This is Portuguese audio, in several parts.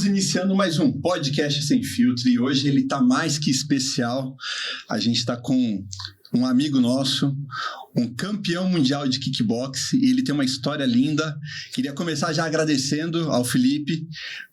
Estamos iniciando mais um podcast Sem Filtro e hoje ele está mais que especial. A gente está com um amigo nosso, um campeão mundial de kickbox, e ele tem uma história linda. Queria começar já agradecendo ao Felipe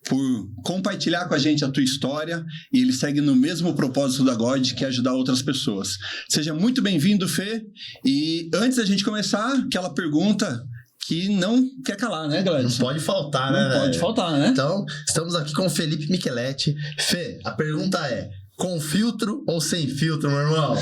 por compartilhar com a gente a tua história, e ele segue no mesmo propósito da God, que é ajudar outras pessoas. Seja muito bem-vindo, Fê. E antes da gente começar, aquela pergunta que não quer calar, né, galera? Não pode faltar, né? Não pode faltar, né? Então, estamos aqui com o Felipe Micheletti. Fê, a pergunta é: com filtro ou sem filtro, meu irmão?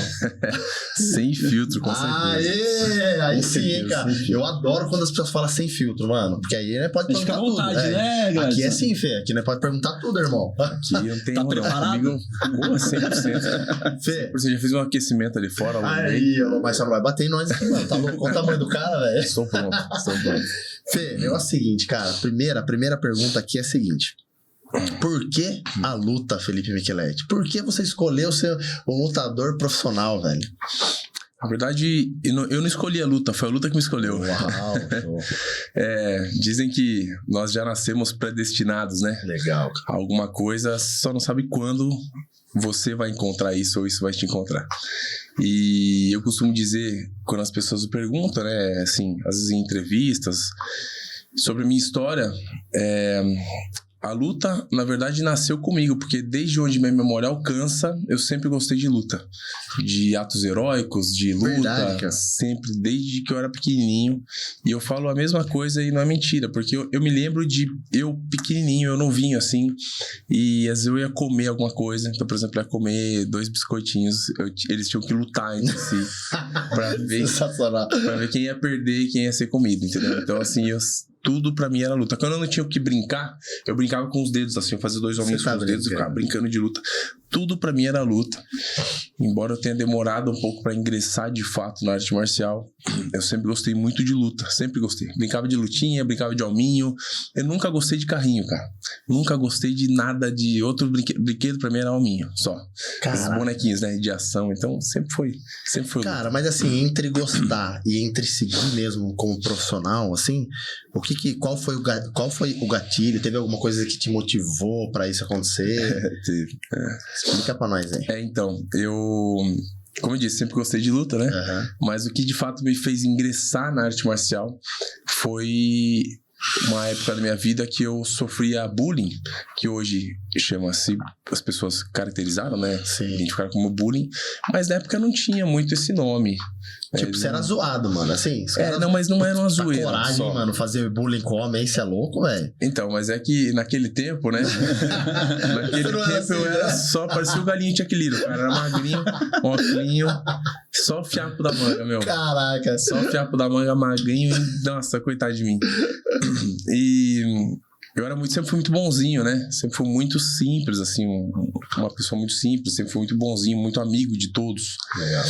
Sem filtro, com certeza. Aí sim, hein, cara. Eu adoro quando as pessoas falam sem filtro, mano. Porque aí né, pode perguntar tudo. Fica à vontade, né, galera? Aqui é sim, Fê. Aqui né, pode perguntar tudo, irmão. Aqui não tem Tá não. preparado? Comigo, pô, 100%. Fê. Você já fez um aquecimento ali fora? Aí, mas só não vai bater em nós aqui, mano. Tá louco? Qual o tamanho do cara, velho? Estou pronto. Fê, é o seguinte, cara. A primeira pergunta aqui é a seguinte. Por que a luta, Felipe Micheletti? Por que você escolheu ser um lutador profissional, velho? Na verdade, eu não escolhi a luta, foi a luta que me escolheu. Uau! Dizem que nós já nascemos predestinados, né? Legal. Alguma coisa, só não sabe quando você vai encontrar isso ou isso vai te encontrar. E eu costumo dizer, quando as pessoas me perguntam, né, assim, às vezes em entrevistas, sobre a minha história, a luta, na verdade, nasceu comigo, porque desde onde minha memória alcança, eu sempre gostei de luta. De atos heróicos, de luta. Verdade, cara. Sempre, desde que eu era pequenininho. E eu falo a mesma coisa e não é mentira, porque eu me lembro de eu pequenininho, eu novinho, assim, e às vezes eu ia comer alguma coisa. Então, por exemplo, eu ia comer 2 biscoitinhos, eles tinham que lutar entre si pra ver quem ia perder e quem ia ser comido, entendeu? Então, assim, tudo pra mim era luta. Quando eu não tinha o que brincar, eu brincava com os dedos, assim, eu fazia 2 homens com os dedos e ficava brincando de luta. Tudo pra mim era luta. Embora eu tenha demorado um pouco pra ingressar de fato na arte marcial, eu sempre gostei muito de luta, sempre gostei. Brincava de lutinha, brincava de alminho. Eu nunca gostei de carrinho, cara. Nunca gostei de nada de outro brinquedo, pra mim era alminho, só. Os bonequinhos, né, de ação. Então, sempre foi Cara, luta. mas assim, entre gostar e entre seguir mesmo como profissional, assim, qual foi o gatilho? Teve alguma coisa que te motivou pra isso acontecer? Explica pra nós aí. Então, como eu disse, sempre gostei de luta, né? Uhum. Mas o que de fato me fez ingressar na arte marcial foi uma época da minha vida que eu sofria bullying, que hoje chama-se, as pessoas caracterizaram, né? Sim. Identificaram como bullying, mas na época não tinha muito esse nome. Tipo, você era zoado, mano, assim? Não, mas não era uma zoeira. Coragem, só. Mano, fazer bullying com homem, isso é louco, velho. Então, mas é que naquele tempo, né? Naquele tempo assim, eu era só, parecia o galinho de Aquilino, cara. Era magrinho, óculinho, só o fiapo da manga, meu. Caraca. Só o fiapo da manga, magrinho e, nossa, coitado de mim. E eu sempre fui muito bonzinho, né? Sempre fui muito simples, assim, uma pessoa muito simples, sempre fui muito bonzinho, muito amigo de todos. Legal.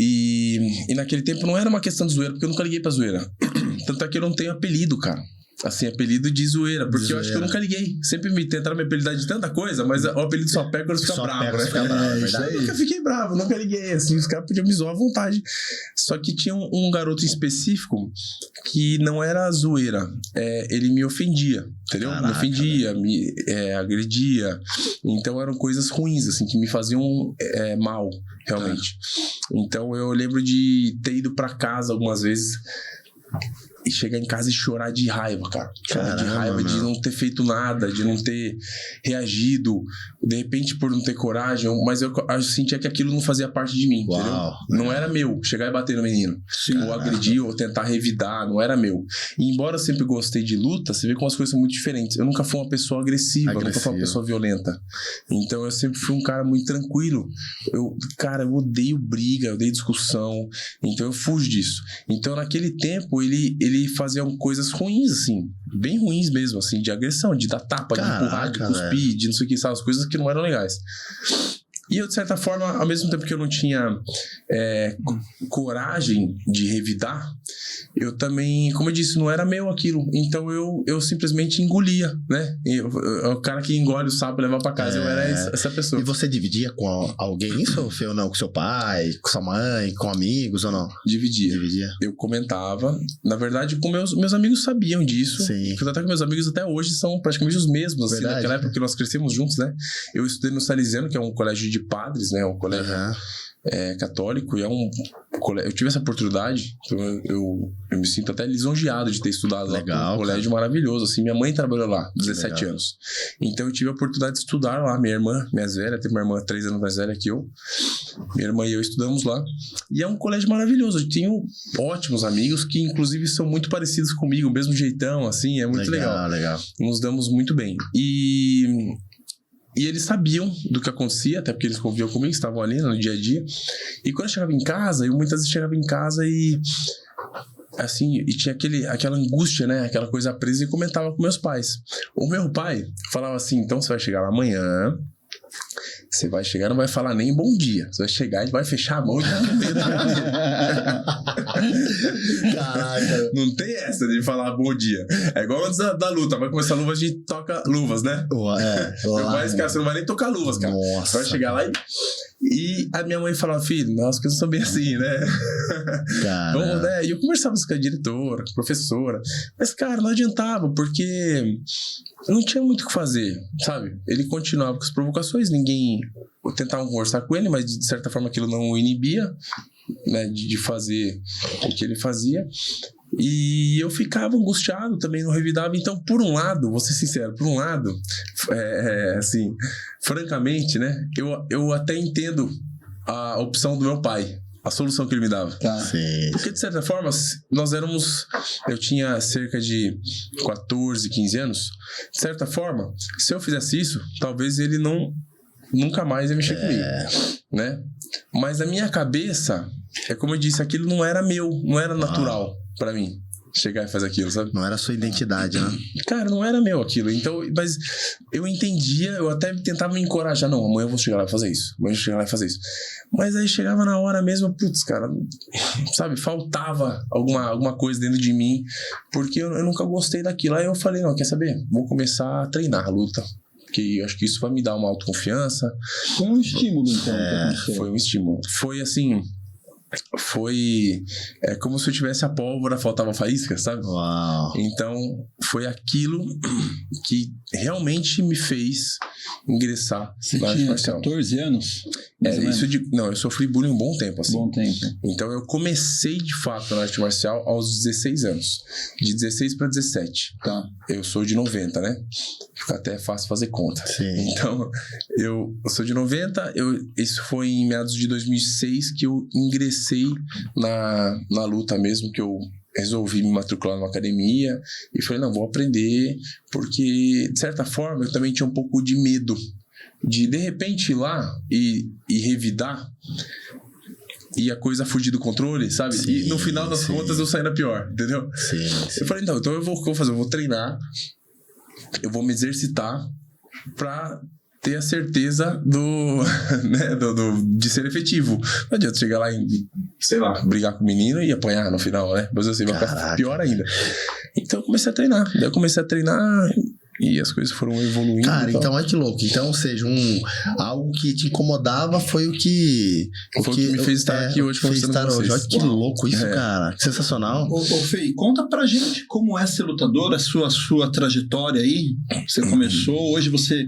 E naquele tempo não era uma questão de zoeira, porque eu nunca liguei pra zoeira. Tanto é que eu não tenho apelido, cara. Assim, apelido de zoeira, porque eu acho que eu nunca liguei. Sempre me tentaram me apelidar de tanta coisa, mas o apelido só pega quando você fica bravo, né? Eu nunca fiquei bravo, nunca liguei, assim, os caras podiam me zoar à vontade. Só que tinha um garoto em específico que não era zoeira, ele me ofendia, entendeu? Caraca, me ofendia, me agredia. Então eram coisas ruins, assim, que me faziam mal, realmente. Então eu lembro de ter ido pra casa algumas vezes e chegar em casa e chorar de raiva, cara. Chorar de raiva de não ter feito nada, de não ter reagido, de repente por não ter coragem, mas eu sentia que aquilo não fazia parte de mim, entendeu? Não era meu, chegar e bater no menino. Ou agredir, ou tentar revidar, não era meu. E embora eu sempre gostei de luta, você vê como as coisas são muito diferentes. Eu nunca fui uma pessoa agressiva, nunca fui uma pessoa violenta. Então eu sempre fui um cara muito tranquilo. Eu odeio briga, eu odeio discussão, então eu fujo disso. Então naquele tempo ele fazia coisas ruins, assim, bem ruins mesmo, assim, de agressão, de dar tapa, de empurrar, de cuspir, de não sei o que, sabe, as coisas que não eram legais. E eu, de certa forma, ao mesmo tempo que eu não tinha coragem de revidar, eu também, como eu disse, não era meu aquilo. Então eu simplesmente engolia, né? O cara que engole o sapo e leva pra casa, eu era essa pessoa. E você dividia com alguém isso ou não? Com seu pai, com sua mãe, com amigos ou não? Dividia. Eu comentava. Na verdade, com meus amigos sabiam disso. Sim. Até que meus amigos até hoje são praticamente os mesmos. Assim, naquela época que nós crescemos juntos, né? Eu estudei no Salesiano, que é um colégio de padres, né? Um colégio católico. E eu tive essa oportunidade. Então eu me sinto até lisonjeado de ter estudado lá. Um colégio maravilhoso. Assim, minha mãe trabalhou lá, 17 anos. Então eu tive a oportunidade de estudar lá. Minha irmã, mais velha, tem uma irmã 3 anos mais velha que eu. Minha irmã e eu estudamos lá. E é um colégio maravilhoso. Eu tenho ótimos amigos que, inclusive, são muito parecidos comigo, o mesmo jeitão, assim. É muito legal. Nos damos muito bem. E eles sabiam do que acontecia, até porque eles conviviam comigo, estavam ali no dia a dia. E quando eu chegava em casa, eu muitas vezes chegava em casa e... assim, e tinha aquela angústia, né? Aquela coisa presa e comentava com meus pais. O meu pai falava assim, então você vai chegar lá amanhã... Você vai chegar e não vai falar nem bom dia. Você vai chegar e vai fechar a mão e dar no dedo. Caraca. Não tem essa de falar bom dia. É igual antes da luta. Vai começar a luva, a gente toca luvas, né? Você não vai nem tocar luvas, cara. Nossa. Você vai chegar lá e a minha mãe falava, filho, as coisas não são bem assim, né? Vamos, né? E eu conversava com a diretora, com a professora. Mas, cara, não adiantava, porque não tinha muito o que fazer, sabe? Ele continuava com as provocações, ninguém tentava conversar com ele, mas de certa forma aquilo não o inibia, né, de fazer o que ele fazia. E eu ficava angustiado, também não revidava. Então, por um lado, vou ser sincero, assim, francamente, né, eu até entendo a opção do meu pai, a solução que ele me dava. Porque, de certa forma, eu tinha cerca de 14, 15 anos. De certa forma, se eu fizesse isso, talvez ele nunca mais ia mexer comigo, né? Mas na minha cabeça, é como eu disse, aquilo não era meu, não era natural pra mim chegar e fazer aquilo, sabe? Não era a sua identidade, né? Cara, não era meu aquilo. Então, mas eu entendia, eu até tentava me encorajar. Não, amanhã eu vou chegar lá e fazer isso. Amanhã eu vou chegar lá e fazer isso. Mas aí chegava na hora mesmo, putz, cara, sabe? Faltava alguma coisa dentro de mim, porque eu nunca gostei daquilo. Aí eu falei, não, quer saber? Vou começar a treinar a luta. Porque eu acho que isso vai me dar uma autoconfiança. Foi um estímulo, então. Foi um estímulo. Foi assim... como se eu tivesse a pólvora, faltava faísca, sabe? Uau. Então foi aquilo que realmente me fez ingressar na arte marcial. 14 anos? Eu sofri bullying um bom tempo, assim. Bom tempo. Então eu comecei de fato na arte marcial aos 16 anos. De 16 para 17. Tá. Eu sou de 90, né? Fica até fácil fazer conta. Sim. Então, eu sou de 90, isso foi em meados de 2006 que eu ingressei na luta mesmo, que eu resolvi me matricular numa academia e falei, não, vou aprender, porque de certa forma eu também tinha um pouco de medo de repente ir lá e revidar e a coisa fugir do controle, sabe? Sim, e no final das contas eu saí na pior, entendeu? Sim. Eu falei, não, então o que eu vou fazer? Eu vou treinar, eu vou me exercitar pra ter a certeza de ser efetivo. Não adianta chegar lá e, sei lá, brigar com o menino e apanhar no final, né? Mas assim, vai ficar pior ainda. Então eu comecei a treinar. Daí eu comecei a treinar e as coisas foram evoluindo. Cara, então olha que louco. Então, ou seja, algo que te incomodava foi o que me fez estar aqui hoje conversando com vocês. Olha que louco isso, cara. Que sensacional. Ô, Fê, conta pra gente como é ser lutador, a sua trajetória aí. Você começou, hoje você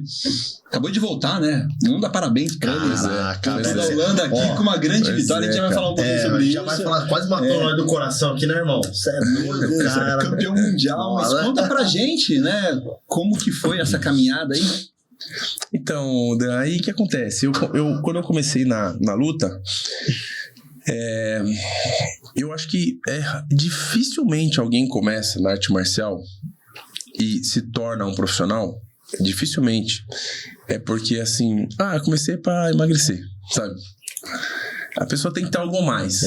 acabou de voltar, né? Não dá parabéns pra eles. Caraca, da Holanda aqui com uma grande vitória. A gente já vai falar um pouquinho sobre isso. Já vai falar, quase matou nós do coração aqui, né, irmão? Você é doido, cara. Campeão mundial. Mas conta pra gente, né? Como que foi essa caminhada aí? Então, aí o que acontece? Quando eu comecei na luta, eu acho que dificilmente alguém começa na arte marcial e se torna um profissional. Dificilmente. É porque assim, eu comecei pra emagrecer, sabe? A pessoa tem que ter algo a mais.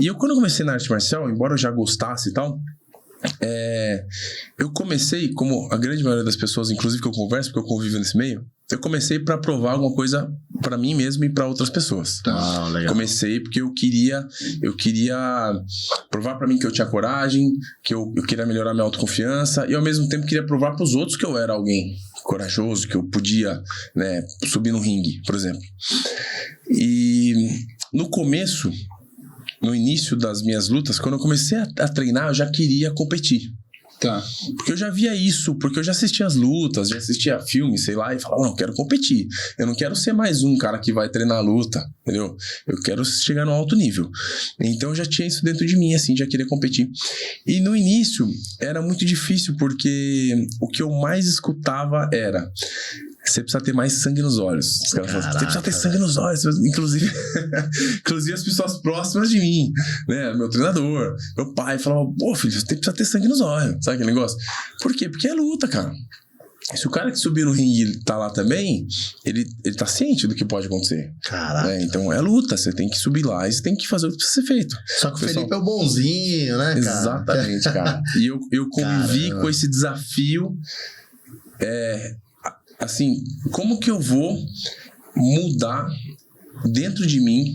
E quando eu comecei na arte marcial, embora eu já gostasse e tal, eu comecei, como a grande maioria das pessoas, inclusive que eu converso, porque eu convivo nesse meio, eu comecei para provar alguma coisa para mim mesmo e para outras pessoas. Ah, legal. Comecei porque eu queria provar para mim que eu tinha coragem, que eu queria melhorar minha autoconfiança e ao mesmo tempo queria provar para os outros que eu era alguém corajoso, que eu podia, né, subir no ringue, por exemplo. E no começo, no início das minhas lutas, quando eu comecei a treinar, eu já queria competir. Tá. Porque eu já via isso, porque eu já assistia as lutas, já assistia filmes, sei lá, e falava, não, eu quero competir. Eu não quero ser mais um cara que vai treinar a luta, entendeu? Eu quero chegar no alto nível. Então eu já tinha isso dentro de mim, assim, já queria competir. E no início era muito difícil, porque o que eu mais escutava era... Você precisa ter mais sangue nos olhos. Os caras falam, você precisa ter sangue nos olhos. Inclusive as pessoas próximas de mim, né? Meu treinador, meu pai falava, pô, filho, você precisa ter sangue nos olhos. Sabe aquele negócio? Por quê? Porque é luta, cara. Se o cara que subir no ringue e tá lá também, ele tá ciente do que pode acontecer. Caraca. Né? Então é luta, você tem que subir lá e você tem que fazer o que precisa ser feito. Só que o Felipe é o bonzinho, né, cara? Exatamente, cara. E eu convivi com esse desafio. Assim, como que eu vou mudar dentro de mim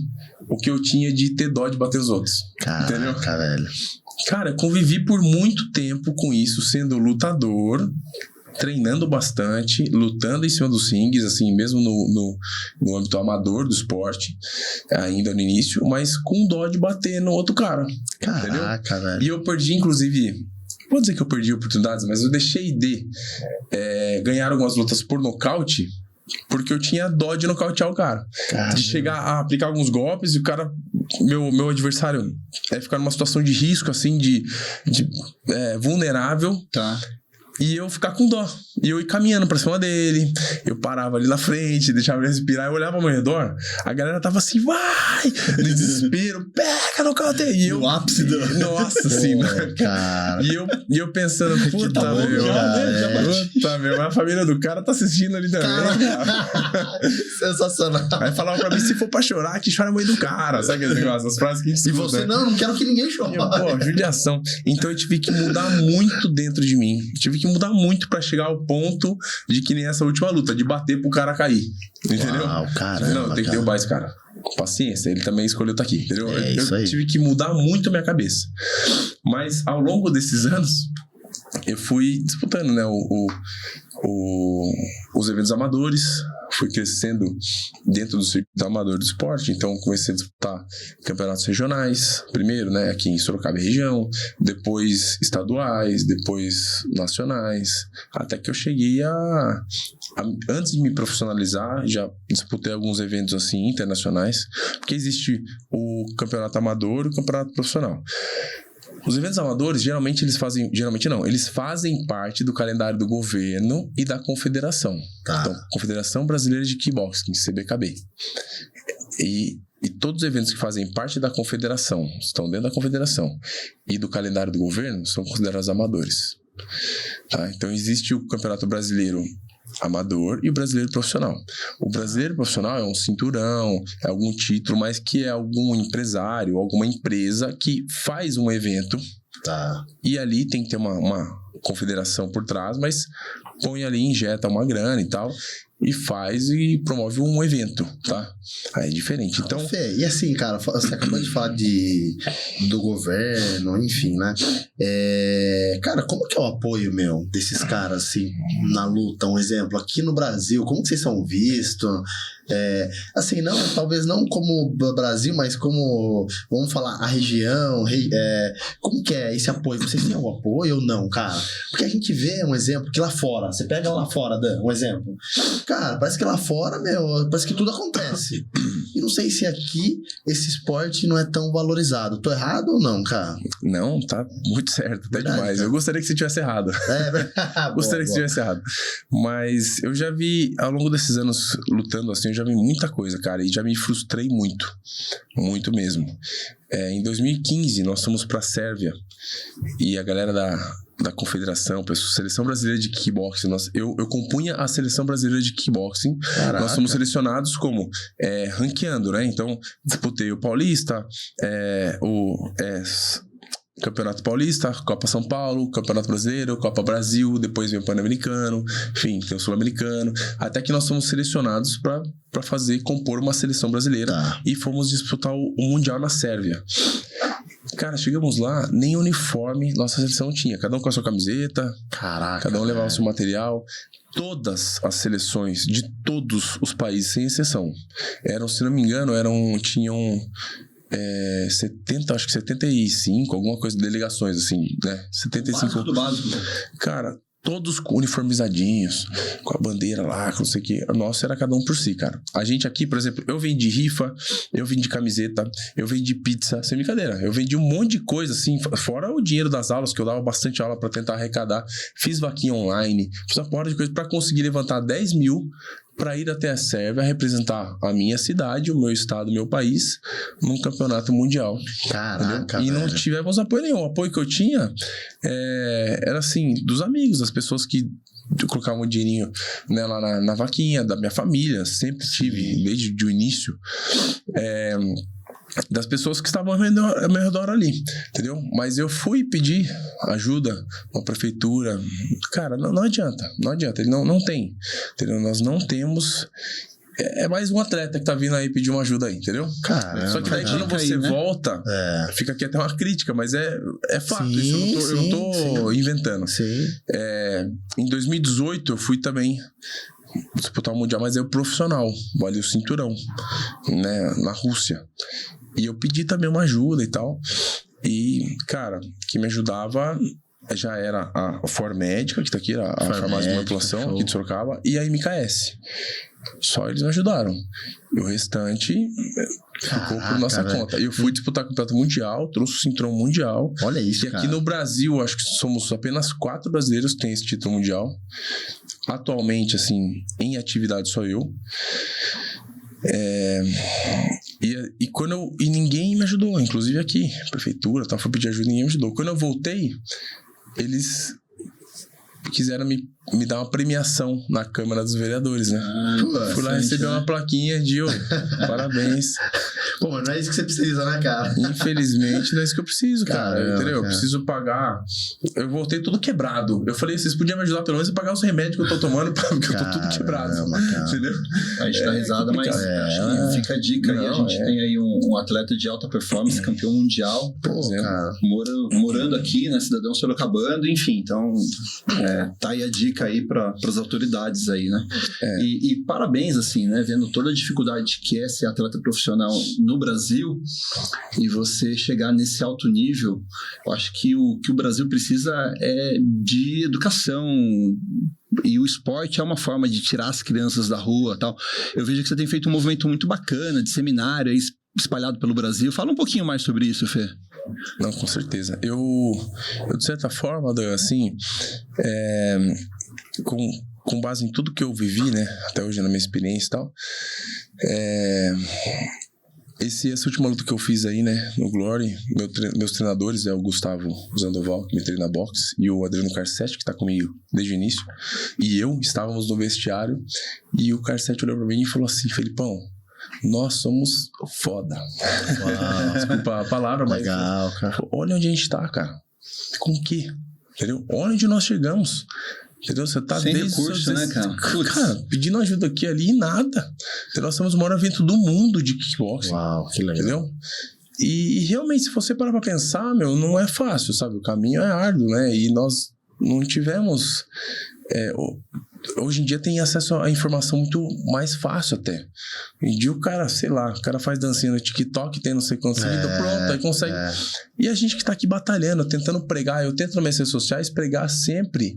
o que eu tinha de ter dó de bater os outros? Caraca, entendeu? velho. Cara, eu convivi por muito tempo com isso, sendo lutador, treinando bastante, lutando em cima dos rings, assim, mesmo no âmbito amador do esporte, ainda no início, mas com dó de bater no outro cara. Caraca, entendeu? velho. E eu perdi, inclusive... Vou dizer que eu perdi oportunidades, mas eu deixei de ganhar algumas lutas por nocaute porque eu tinha dó de nocautear o cara. Caramba. De chegar a aplicar alguns golpes e o cara, meu adversário, ficar numa situação de risco, assim, de vulnerável. Tá. E eu ficar com dó. E eu ir caminhando pra cima dele. Eu parava ali na frente, deixava ele respirar. Eu olhava ao meu redor. A galera tava assim, vai! No desespero, pega no canto. E eu... No ápice do... Nossa, assim, né? Cara. E eu pensando, puta, tá bom, meu. Já, puta, meu. A família do cara tá assistindo ali também. Sensacional. Aí falava pra mim, se for pra chorar, que chora a mãe do cara. Sabe aquele negócio? As frases que a gente escuta. E você, não quero que ninguém chore. Pô, judiação. Então eu tive que mudar muito dentro de mim. Tive que mudar muito pra chegar ao ponto de que nem essa última luta, de bater pro cara cair. Entendeu? Uau, caramba, não, tem que derrubar esse cara. Paciência, ele também escolheu estar aqui, entendeu? Eu tive que mudar muito a minha cabeça. Mas ao longo desses anos, eu fui disputando, né, os eventos amadores, fui crescendo dentro do circuito amador do esporte, então comecei a disputar campeonatos regionais, primeiro, né, aqui em Sorocaba região, depois estaduais, depois nacionais, até que eu cheguei antes de me profissionalizar, já disputei alguns eventos assim internacionais, porque existe o campeonato amador e o campeonato profissional. Os eventos amadores, eles fazem parte do calendário do governo e da confederação. Tá. Então, Confederação Brasileira de Kickboxing, CBKB. E todos os eventos que fazem parte da confederação, estão dentro da confederação e do calendário do governo, são considerados amadores. Tá? Então, existe o Campeonato Brasileiro Amador e o brasileiro profissional. O brasileiro profissional é um cinturão, é algum título, mas que é algum empresário, alguma empresa que faz um evento. Tá. E ali tem que ter uma confederação por trás, mas põe ali, injeta uma grana e tal, e faz e promove um evento, tá? Aí é diferente. Então, Fê, e assim, cara, você acabou de falar do governo, enfim, né? Cara, como que é o apoio, desses caras, assim, na luta? Um exemplo, aqui no Brasil, como que vocês são vistos? Assim, talvez não como Brasil, mas como, vamos falar, a região, como que é esse apoio? Vocês têm algum apoio ou não, cara? Porque a gente vê um exemplo que lá fora, você pega lá fora, Dan, um exemplo, cara, parece que lá fora, parece que tudo acontece. E não sei se aqui esse esporte não é tão valorizado. Tô errado ou não, cara? Não, tá muito certo, até demais. Cara. Eu gostaria que você tivesse errado. Gostaria que você tivesse errado. Mas eu já vi, ao longo desses anos lutando assim, eu já vi muita coisa, cara, e já me frustrei muito. Muito mesmo. Em 2015, nós fomos pra Sérvia e a galera da confederação, Seleção Brasileira de Kickboxing, eu compunha a Seleção Brasileira de Kickboxing. Caraca. Nós fomos selecionados como ranqueando, né? Então, disputei o Paulista, Campeonato Paulista, Copa São Paulo, Campeonato Brasileiro, Copa Brasil, depois vem o Pan-Americano, enfim, tem o Sul-Americano, até que nós fomos selecionados para compor uma seleção brasileira e fomos disputar o Mundial na Sérvia. Cara, chegamos lá, nem uniforme nossa seleção tinha, cada um com a sua camiseta, Caraca, cada um levava o seu material. Todas as seleções de todos os países, sem exceção, eram, se não me engano, tinham 70, acho que 75, alguma coisa, delegações, assim, né? 75. Do básico. Cara, todos uniformizadinhos, com a bandeira lá, com não sei o que. Nossa, era cada um por si, cara. A gente aqui, por exemplo, eu vendi rifa, eu vendi camiseta, eu vendi pizza, sem brincadeira. Eu vendi um monte de coisa, assim, fora o dinheiro das aulas, que eu dava bastante aula pra tentar arrecadar. Fiz vaquinha online, fiz uma porra de coisa pra conseguir levantar 10 mil para ir até a Sérvia representar a minha cidade, o meu estado, o meu país, num campeonato mundial. Caraca, e não tivemos apoio nenhum. O apoio que eu tinha era assim, dos amigos, das pessoas que colocavam um dinheirinho, né, lá na vaquinha, da minha família, sempre tive, desde o início. Das pessoas que estavam ao meu redor ali, entendeu? Mas eu fui pedir ajuda na prefeitura. Cara, não adianta, ele não tem, entendeu? Nós não temos. É mais um atleta que tá vindo aí pedir uma ajuda aí, entendeu? Caramba, só que daí quando você volta, fica aqui até uma crítica, mas é fato, sim, isso eu não tô inventando. Sim. Em 2018 eu fui também disputar o Mundial, mas é o profissional, vale o cinturão, né, na Rússia. E eu pedi também uma ajuda e tal. E, cara, que me ajudava já era a Formédica, que tá aqui, a farmácia de manipulação aqui de Sorocaba, e a MKS. Só eles me ajudaram. E o restante ficou por nossa conta. E eu fui disputar o campeonato mundial, trouxe o cinturão mundial. Olha isso, e aqui no Brasil, acho que somos apenas 4 brasileiros que têm esse título mundial. Atualmente, assim, em atividade só eu. E ninguém me ajudou, inclusive aqui, prefeitura, tal, fui pedir ajuda, ninguém me ajudou. Quando eu voltei, eles quiseram me dar uma premiação na Câmara dos Vereadores, né? Fui lá receber uma plaquinha de parabéns. Pô, mas não é isso que você precisa, né, cara? Infelizmente, não é isso que eu preciso, cara. Entendeu? Eu preciso pagar. Eu voltei tudo quebrado. Eu falei, vocês podiam me ajudar pelo menos a pagar os remédios que eu tô tomando, porque eu tô tudo quebrado. Entendeu? A gente dá risada, mas acho que fica a dica aí. A gente tem aí um atleta de alta performance, campeão mundial. Pô, cara. Morando aqui, né? Cidadão sorocabano, enfim. Então, tá aí a dica aí para as autoridades aí, né? E parabéns, assim, né? Vendo toda a dificuldade que é ser atleta profissional no Brasil e você chegar nesse alto nível, eu acho que o Brasil precisa é de educação, e o esporte é uma forma de tirar as crianças da rua, tal. Eu vejo que você tem feito um movimento muito bacana de seminário aí espalhado pelo Brasil. Fala um pouquinho mais sobre isso, Fê. Não, com certeza. Eu de certa forma, assim, com base em tudo que eu vivi, né, até hoje na minha experiência e tal, essa última luta que eu fiz aí, né, no Glory, meus treinadores é o Gustavo Zandoval, que me treina boxe, e o Adriano Carcetti, que tá comigo desde o início, e eu estávamos no vestiário, e o Carcetti olhou pra mim e falou assim: Felipão, nós somos foda. Uau. Desculpa a palavra, mas legal, cara. Olha onde a gente tá, cara. Com o quê? Entendeu? Olha onde nós chegamos. Entendeu? Você tá sem desde recurso, né, cara? Cara, pedindo ajuda aqui, ali e nada. Então, nós somos o maior evento do mundo de kickboxing. Uau, que legal. Entendeu? E realmente, se você parar pra pensar, não é fácil, sabe? O caminho é árduo, né? E nós não tivemos... hoje em dia tem acesso à informação muito mais fácil até. Hoje em dia o cara, sei lá, o cara faz dancinha no TikTok, tem não sei quantos seguidores, pronto, aí consegue. E a gente que tá aqui batalhando, tentando pregar, eu tento nas minhas redes sociais pregar sempre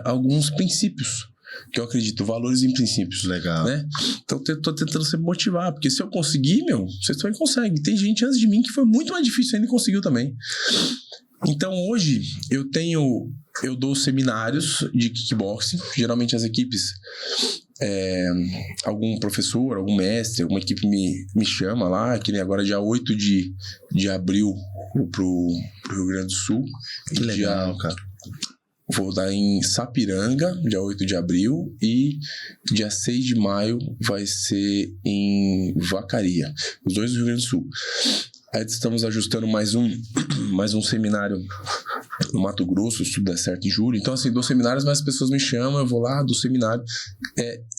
alguns princípios que eu acredito, valores e princípios. Legal. Né? Então eu tô tentando sempre motivar, porque se eu conseguir, vocês também conseguem. Tem gente antes de mim que foi muito mais difícil ainda e conseguiu também. Então hoje eu dou seminários de kickboxing. Geralmente as equipes, algum professor, algum mestre, alguma equipe me chama lá, que nem agora dia 8 de abril pro Rio Grande do Sul. Que legal, cara. Vou dar em Sapiranga, dia 8 de abril, e dia 6 de maio vai ser em Vacaria, os dois do Rio Grande do Sul. Aí estamos ajustando mais um mais um seminário no Mato Grosso, se tudo der certo, em julho. Então, assim, dou seminários, mas as pessoas me chamam, eu vou lá, do seminário,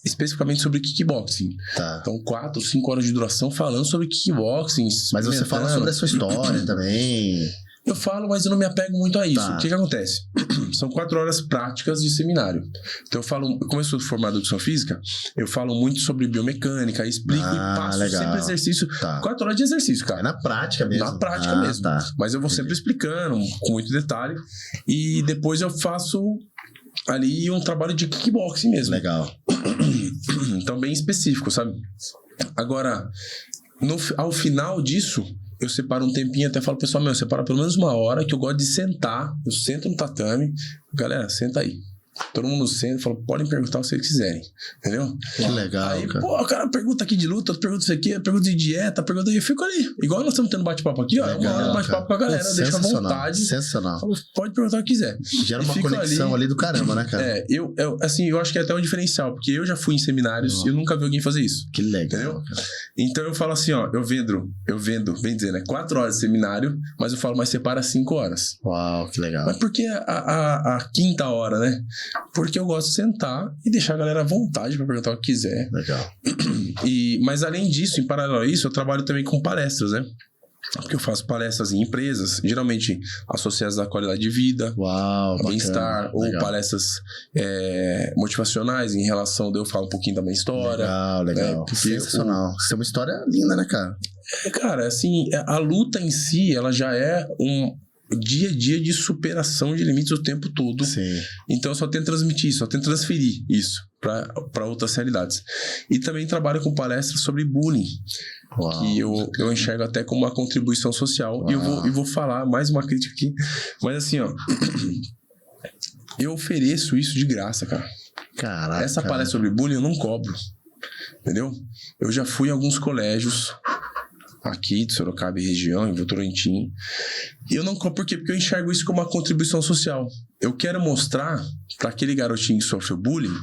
especificamente sobre kickboxing. Tá. Então, 4, 5 horas de duração falando sobre kickboxing. Mas você fala sobre a sua história também. Eu falo, mas eu não me apego muito a isso. Tá. O que acontece? São 4 horas práticas de seminário. Então eu falo, como eu sou formado em educação física, eu falo muito sobre biomecânica, explico e passo legal. sempre exercício. Tá. 4 horas de exercício, É cara. na prática mesmo. Na prática mesmo. Tá. Mas eu vou sempre explicando com muito detalhe. E depois eu faço ali um trabalho de kickboxing mesmo. Legal. Então bem específico, sabe? Agora, ao final disso, eu separo um tempinho, até falo, pessoal, eu separo pelo menos 1 hora, que eu gosto de sentar. Eu sento no tatame. Galera, senta aí. Todo mundo senta e fala, podem perguntar o que vocês quiserem. Entendeu? Que legal, Aí, cara. pô, o cara pergunta aqui de luta, pergunta isso aqui, pergunta de dieta, pergunta aí, eu fico ali. Igual nós estamos tendo bate-papo aqui, ó. Legal, 1 hora de bate-papo com a galera, eu deixo à vontade. Sensacional. Falo, pode perguntar o que quiser. Gera E uma fico conexão ali do caramba, né, cara? Eu acho que é até um diferencial, porque eu já fui em seminários e eu nunca vi alguém fazer isso. Que legal. Entendeu? Cara. Então eu falo assim, ó, eu vendo, bem dizer, né? 4 horas de seminário, mas eu falo, mas separa 5 horas. Uau, que legal. Mas por que a quinta hora, né? Porque eu gosto de sentar e deixar a galera à vontade pra perguntar o que quiser. Legal. Mas além disso, em paralelo a isso, eu trabalho também com palestras, né? Porque eu faço palestras em empresas, geralmente associadas à qualidade de vida, Uau, bacana. bem-estar, ou Legal. palestras motivacionais em relação de eu falar um pouquinho da minha história. Legal. Porque Sensacional. Isso é uma história linda, né, cara? Cara, assim, a luta em si, ela já é um dia a dia de superação de limites o tempo todo. Sim. Então eu só tento transmitir isso, só tento transferir isso para outras realidades. E também trabalho com palestras sobre bullying, Uau. que eu enxergo até como uma contribuição social. E eu vou falar mais uma crítica aqui, mas assim, ó, eu ofereço isso de graça, cara. Caraca. Essa palestra sobre bullying eu não cobro, entendeu? Eu já fui em alguns colégios aqui de Sorocaba e região, em Votorantim. E eu não cobro por quê? Porque eu enxergo isso como uma contribuição social. Eu quero mostrar para aquele garotinho que sofreu bullying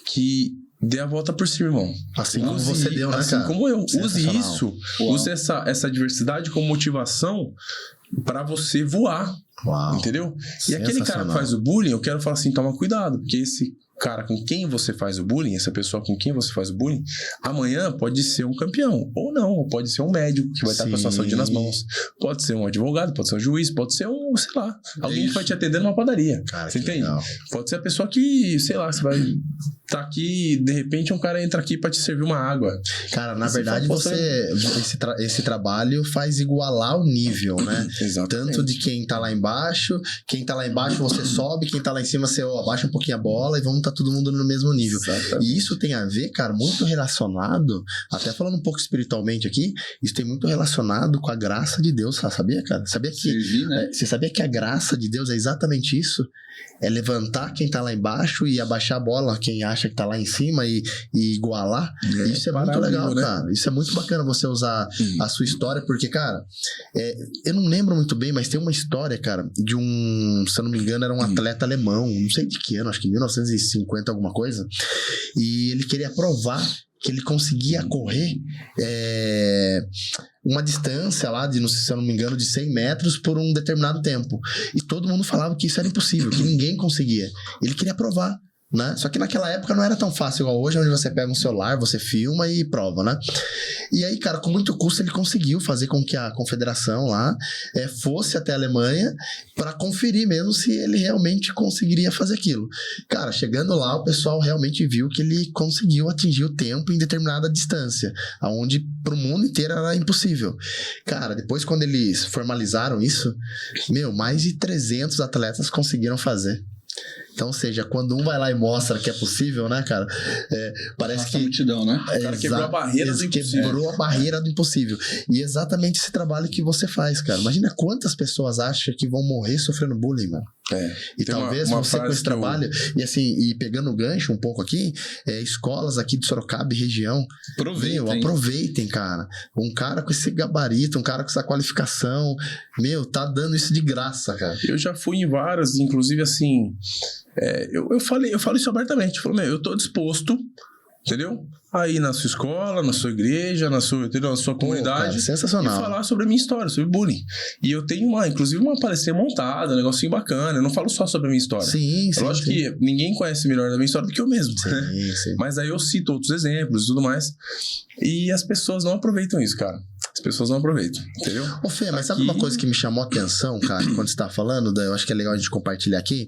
que dê a volta por cima, irmão. Assim como você deu, né, assim cara? como eu. Use Sensacional. isso. Use essa diversidade como motivação para você voar. Uau. Entendeu? E aquele cara que Sensacional. faz o bullying, eu quero falar assim, toma cuidado, porque esse cara com quem você faz o bullying, essa pessoa com quem você faz o bullying, amanhã pode ser um campeão, ou não, ou pode ser um médico que vai estar com a sua saúde nas mãos, pode ser um advogado, pode ser um juiz, pode ser um, sei lá, alguém que vai te atender numa padaria. Cara, Você que entende? legal. Pode ser a pessoa que, sei lá, você vai estar aqui, de repente um cara entra aqui pra te servir uma água. Cara, na Se verdade, for esse trabalho faz igualar o nível, né? Exatamente. Tanto de quem tá lá embaixo, você sobe, quem tá lá em cima você abaixa um pouquinho a bola e vamos estar todo mundo no mesmo nível. Exatamente. E isso tem a ver, cara, muito relacionado, até falando um pouco espiritualmente aqui, isso tem muito relacionado com a graça de Deus, sabia, cara? Sabia que Servir, né? você sabia que a graça de Deus é exatamente isso? É levantar quem tá lá embaixo e abaixar a bola quem acha que tá lá em cima e igualar. Isso é muito maravilha, legal, né? cara. Isso é muito bacana você usar a sua história, porque, cara, eu não lembro muito bem, mas tem uma história, cara, de se eu não me engano, era um atleta alemão, não sei de que ano, acho que 1950 alguma coisa, e ele queria provar que ele conseguia correr uma distância lá, se eu não me engano, de 100 metros por um determinado tempo. E todo mundo falava que isso era impossível, que ninguém conseguia. Ele queria provar, né? Só que naquela época não era tão fácil igual hoje, onde você pega um celular, você filma e prova, né? E aí, cara, com muito custo ele conseguiu fazer com que a confederação lá fosse até a Alemanha para conferir mesmo se ele realmente conseguiria fazer aquilo. Cara, chegando lá, o pessoal realmente viu que ele conseguiu atingir o tempo em determinada distância, aonde pro mundo inteiro era impossível. Cara, depois quando eles formalizaram isso, mais de 300 atletas conseguiram fazer. Então, ou seja, quando um vai lá e mostra que é possível, né, cara? Parece que... multidão, né? O cara quebrou a barreira do impossível. Quebrou a barreira do impossível. E exatamente esse trabalho que você faz, cara. Imagina quantas pessoas acham que vão morrer sofrendo bullying, mano. E Tem talvez uma você com frase esse trabalho, e assim, e pegando o gancho um pouco aqui, escolas aqui de Sorocaba e região, aproveitem, cara. Um cara com esse gabarito, um cara com essa qualificação, tá dando isso de graça, cara. Eu já fui em várias, inclusive assim, eu falo isso abertamente. Eu falo, eu tô disposto entendeu? Aí na sua escola, na sua igreja, na sua comunidade. Cara, sensacional. E falar sobre a minha história, sobre bullying. E eu tenho inclusive uma palestrinha montada, um negocinho bacana. Eu não falo só sobre a minha história. Sim, sim. Lógico que ninguém conhece melhor da minha história do que eu mesmo. Sim. Mas aí eu cito outros exemplos e tudo mais. E as pessoas não aproveitam isso, cara. As pessoas não aproveitam, entendeu? Ô Fê, mas sabe uma coisa que me chamou a atenção, cara, quando você tá falando, eu acho que é legal a gente compartilhar aqui?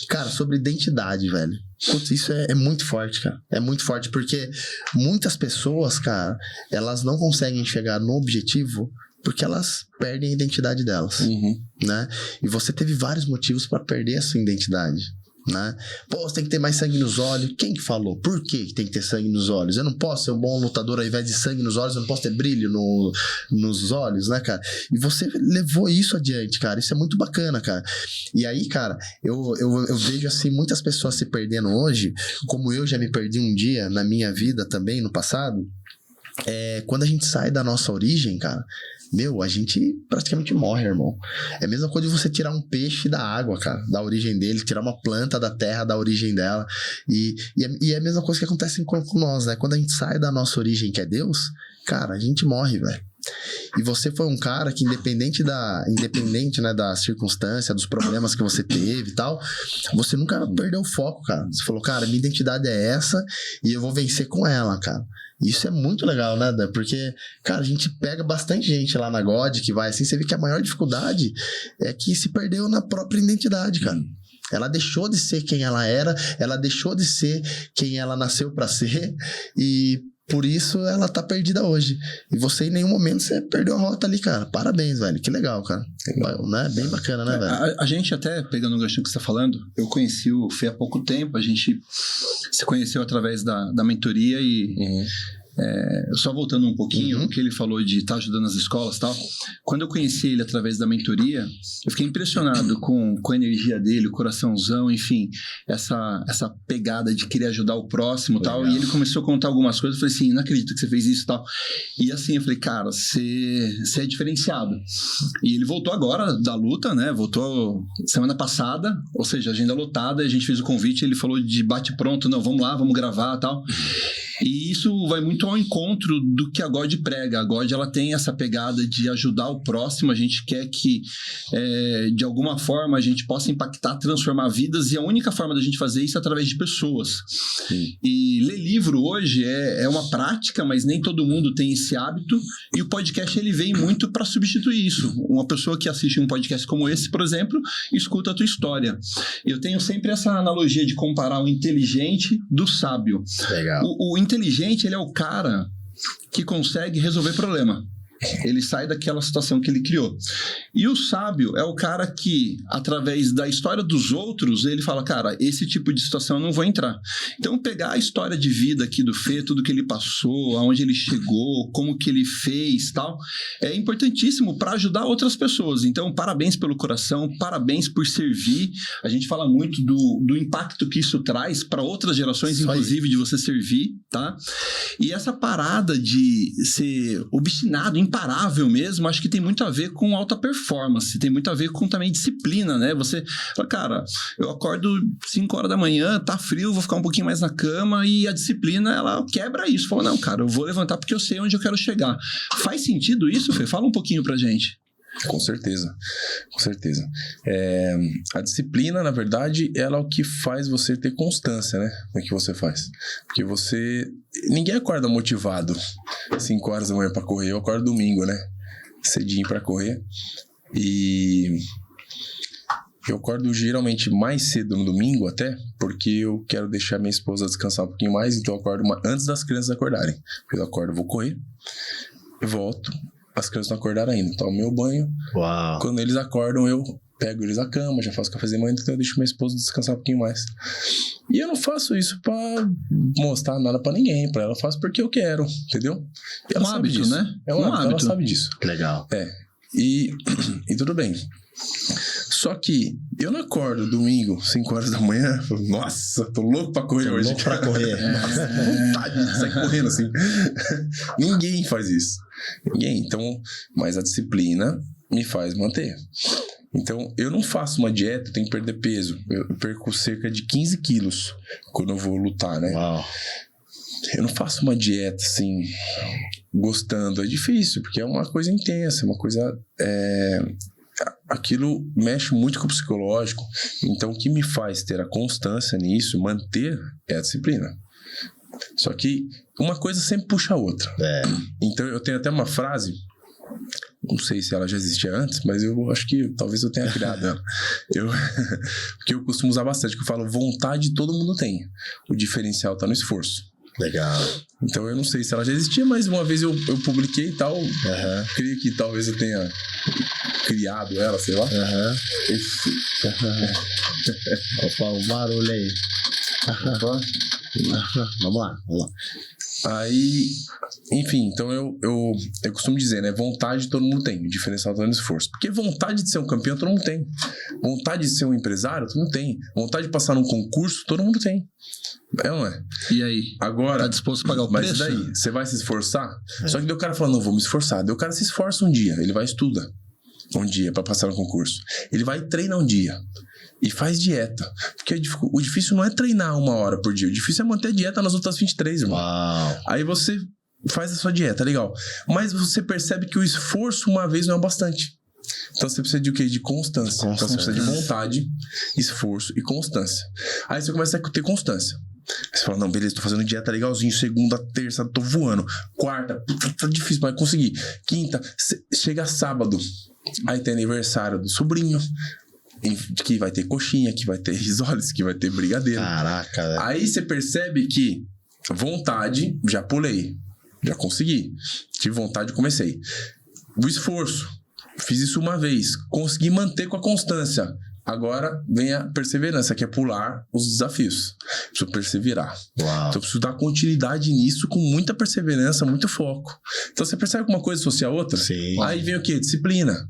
Cara, sobre identidade, velho. Putz, isso é muito forte, cara. É muito forte, porque muitas pessoas, cara, elas não conseguem chegar no objetivo porque elas perdem a identidade delas, né? E você teve vários motivos pra perder a sua identidade, né? Pô, você tem que ter mais sangue nos olhos. Quem que falou? Por que tem que ter sangue nos olhos? Eu não posso ser um bom lutador ao invés de sangue nos olhos, eu não posso ter brilho nos olhos, né, cara? E você levou isso adiante, cara. Isso é muito bacana, cara. E aí, cara, eu vejo assim muitas pessoas se perdendo hoje, como eu já me perdi um dia na minha vida também, no passado. Quando a gente sai da nossa origem, cara, a gente praticamente morre, irmão. É a mesma coisa de você tirar um peixe da água, cara, da origem dele, tirar uma planta da terra, da origem dela. E é a mesma coisa que acontece com nós, né? Quando a gente sai da nossa origem, que é Deus, cara, a gente morre, velho. E você foi um cara que, independente né, da circunstância, dos problemas que você teve e tal, você nunca perdeu o foco, cara. Você falou, cara, minha identidade é essa e eu vou vencer com ela, cara. Isso é muito legal, né, Dan? Porque, cara, a gente pega bastante gente lá na God que vai assim, você vê que a maior dificuldade é que se perdeu na própria identidade, cara. Ela deixou de ser quem ela era, ela deixou de ser quem ela nasceu pra ser e por isso ela tá perdida hoje. E você em nenhum momento você perdeu a rota ali, cara. Parabéns, velho. Que legal, cara. Legal. Né? Bem bacana, né, velho? A gente até, pegando o gancho que você tá falando, eu conheci o Fê há pouco tempo, a gente se conheceu através da mentoria e... só voltando um pouquinho, o que ele falou de estar ajudando as escolas e tal, quando eu conheci ele através da mentoria, eu fiquei impressionado com a energia dele, o coraçãozão, enfim, essa pegada de querer ajudar o próximo e tal, e ele começou a contar algumas coisas, eu falei assim, não acredito que você fez isso e tal, e assim, eu falei, cara, você é diferenciado, e ele voltou agora da luta, né, voltou semana passada, ou seja, agenda lotada, a gente fez o convite, ele falou de bate pronto, não, vamos lá, vamos gravar e tal. E isso vai muito ao encontro do que a God prega. A God, ela tem essa pegada de ajudar o próximo. A gente quer que, de alguma forma, a gente possa impactar, transformar vidas. E a única forma da gente fazer isso é através de pessoas. Sim. E ler livro hoje é uma prática, mas nem todo mundo tem esse hábito. E o podcast, ele vem muito para substituir isso. Uma pessoa que assiste um podcast como esse, por exemplo, escuta a tua história. Eu tenho sempre essa analogia de comparar o inteligente do sábio. Legal. O inteligente, ele é o cara que consegue resolver problema. Ele sai daquela situação que ele criou. E o sábio é o cara que, através da história dos outros, ele fala, cara, esse tipo de situação eu não vou entrar. Então, pegar a história de vida aqui do Fê, tudo que ele passou, aonde ele chegou, como que ele fez, tal, é importantíssimo para ajudar outras pessoas. Então, parabéns pelo coração, parabéns por servir. A gente fala muito do impacto que isso traz para outras gerações, inclusive de você servir, tá? E essa parada de ser obstinado, imparável mesmo, acho que tem muito a ver com alta performance, tem muito a ver com também disciplina, né? Você fala, cara, eu acordo 5 horas da manhã, tá frio, vou ficar um pouquinho mais na cama, e a disciplina, ela quebra isso. Fala, não, cara, eu vou levantar porque eu sei onde eu quero chegar. Faz sentido isso, Fê? Fala um pouquinho pra gente. Com certeza, com certeza. A disciplina, na verdade, ela é o que faz você ter constância, né? No que você faz. Porque ninguém acorda motivado 5 horas da manhã pra correr. Eu acordo domingo, né? Cedinho pra correr. E eu acordo geralmente mais cedo no domingo até, porque eu quero deixar minha esposa descansar um pouquinho mais. Então eu acordo antes das crianças acordarem. Eu acordo, vou correr, volto. As crianças não acordaram ainda, tomo meu banho. Uau. Quando eles acordam, eu pego eles da cama, já faço café da manhã, então eu deixo minha esposa descansar um pouquinho mais. E eu não faço isso pra mostrar nada pra ninguém, pra ela, eu faço porque eu quero, entendeu? É um hábito, disso, né? É um hábito, ela sabe disso. Legal. E tudo bem. Só que eu não acordo domingo, 5 horas da manhã, nossa, tô louco pra correr hoje. Louco pra correr. Nossa, vontade de sair correndo assim. Ninguém faz isso. Ninguém. Então, mas a disciplina me faz manter. Então, eu não faço uma dieta, eu tenho que perder peso. Eu perco cerca de 15 quilos quando eu vou lutar, né? Uau. eu não faço uma dieta assim, gostando. É difícil, porque é uma coisa intensa, uma coisa... Aquilo mexe muito com o psicológico. Então, o que me faz ter a constância nisso, manter, é a disciplina. Só que uma coisa sempre puxa a outra. Então, eu tenho até uma frase, não sei se ela já existia antes, mas eu acho que talvez eu tenha criado ela. Porque eu costumo usar bastante, que eu falo, vontade todo mundo tem. O diferencial está no esforço. Legal. Então, eu não sei se ela já existia, mas uma vez eu publiquei e tal. Creio que talvez eu tenha criado ela, sei lá. Opa, o barulho aí. Vamos lá. Aí, enfim, então eu costumo dizer, né? Vontade todo mundo tem, o diferencial tá no esforço. Porque vontade de ser um campeão todo mundo tem. Vontade de ser um empresário todo mundo tem. Vontade de passar num concurso todo mundo tem. É ou não é? E aí? Agora, tá disposto a pagar o preço? Mas daí, você vai se esforçar? Só que daí o cara fala, não, vou me esforçar. Daí o cara se esforça um dia, ele vai estudar um dia pra passar no concurso. Ele vai treinar um dia. E faz dieta. Porque o difícil não é treinar 1 hora por dia. O difícil é manter a dieta nas outras 23, irmão. Uau. Aí você faz a sua dieta, legal. Mas você percebe que o esforço uma vez não é bastante. Então você precisa de o quê? De constância. Então você precisa de vontade, esforço e constância. Aí você começa a ter constância. Você fala, não, beleza, tô fazendo dieta legalzinho. Segunda, terça, tô voando. Quarta, tá difícil, mas consegui. Quinta, chega sábado. Aí tem aniversário do sobrinho. Que vai ter coxinha, que vai ter risoles, que vai ter brigadeiro. Caraca, velho. Aí você percebe que vontade, já pulei, já consegui. Tive vontade, comecei. O esforço, fiz isso uma vez, consegui manter com a constância. Agora vem a perseverança, que é pular os desafios. Preciso perseverar. Uau. Então eu preciso dar continuidade nisso com muita perseverança, muito foco. Então você percebe que uma coisa associa a outra? Sim. Aí vem o quê? Disciplina.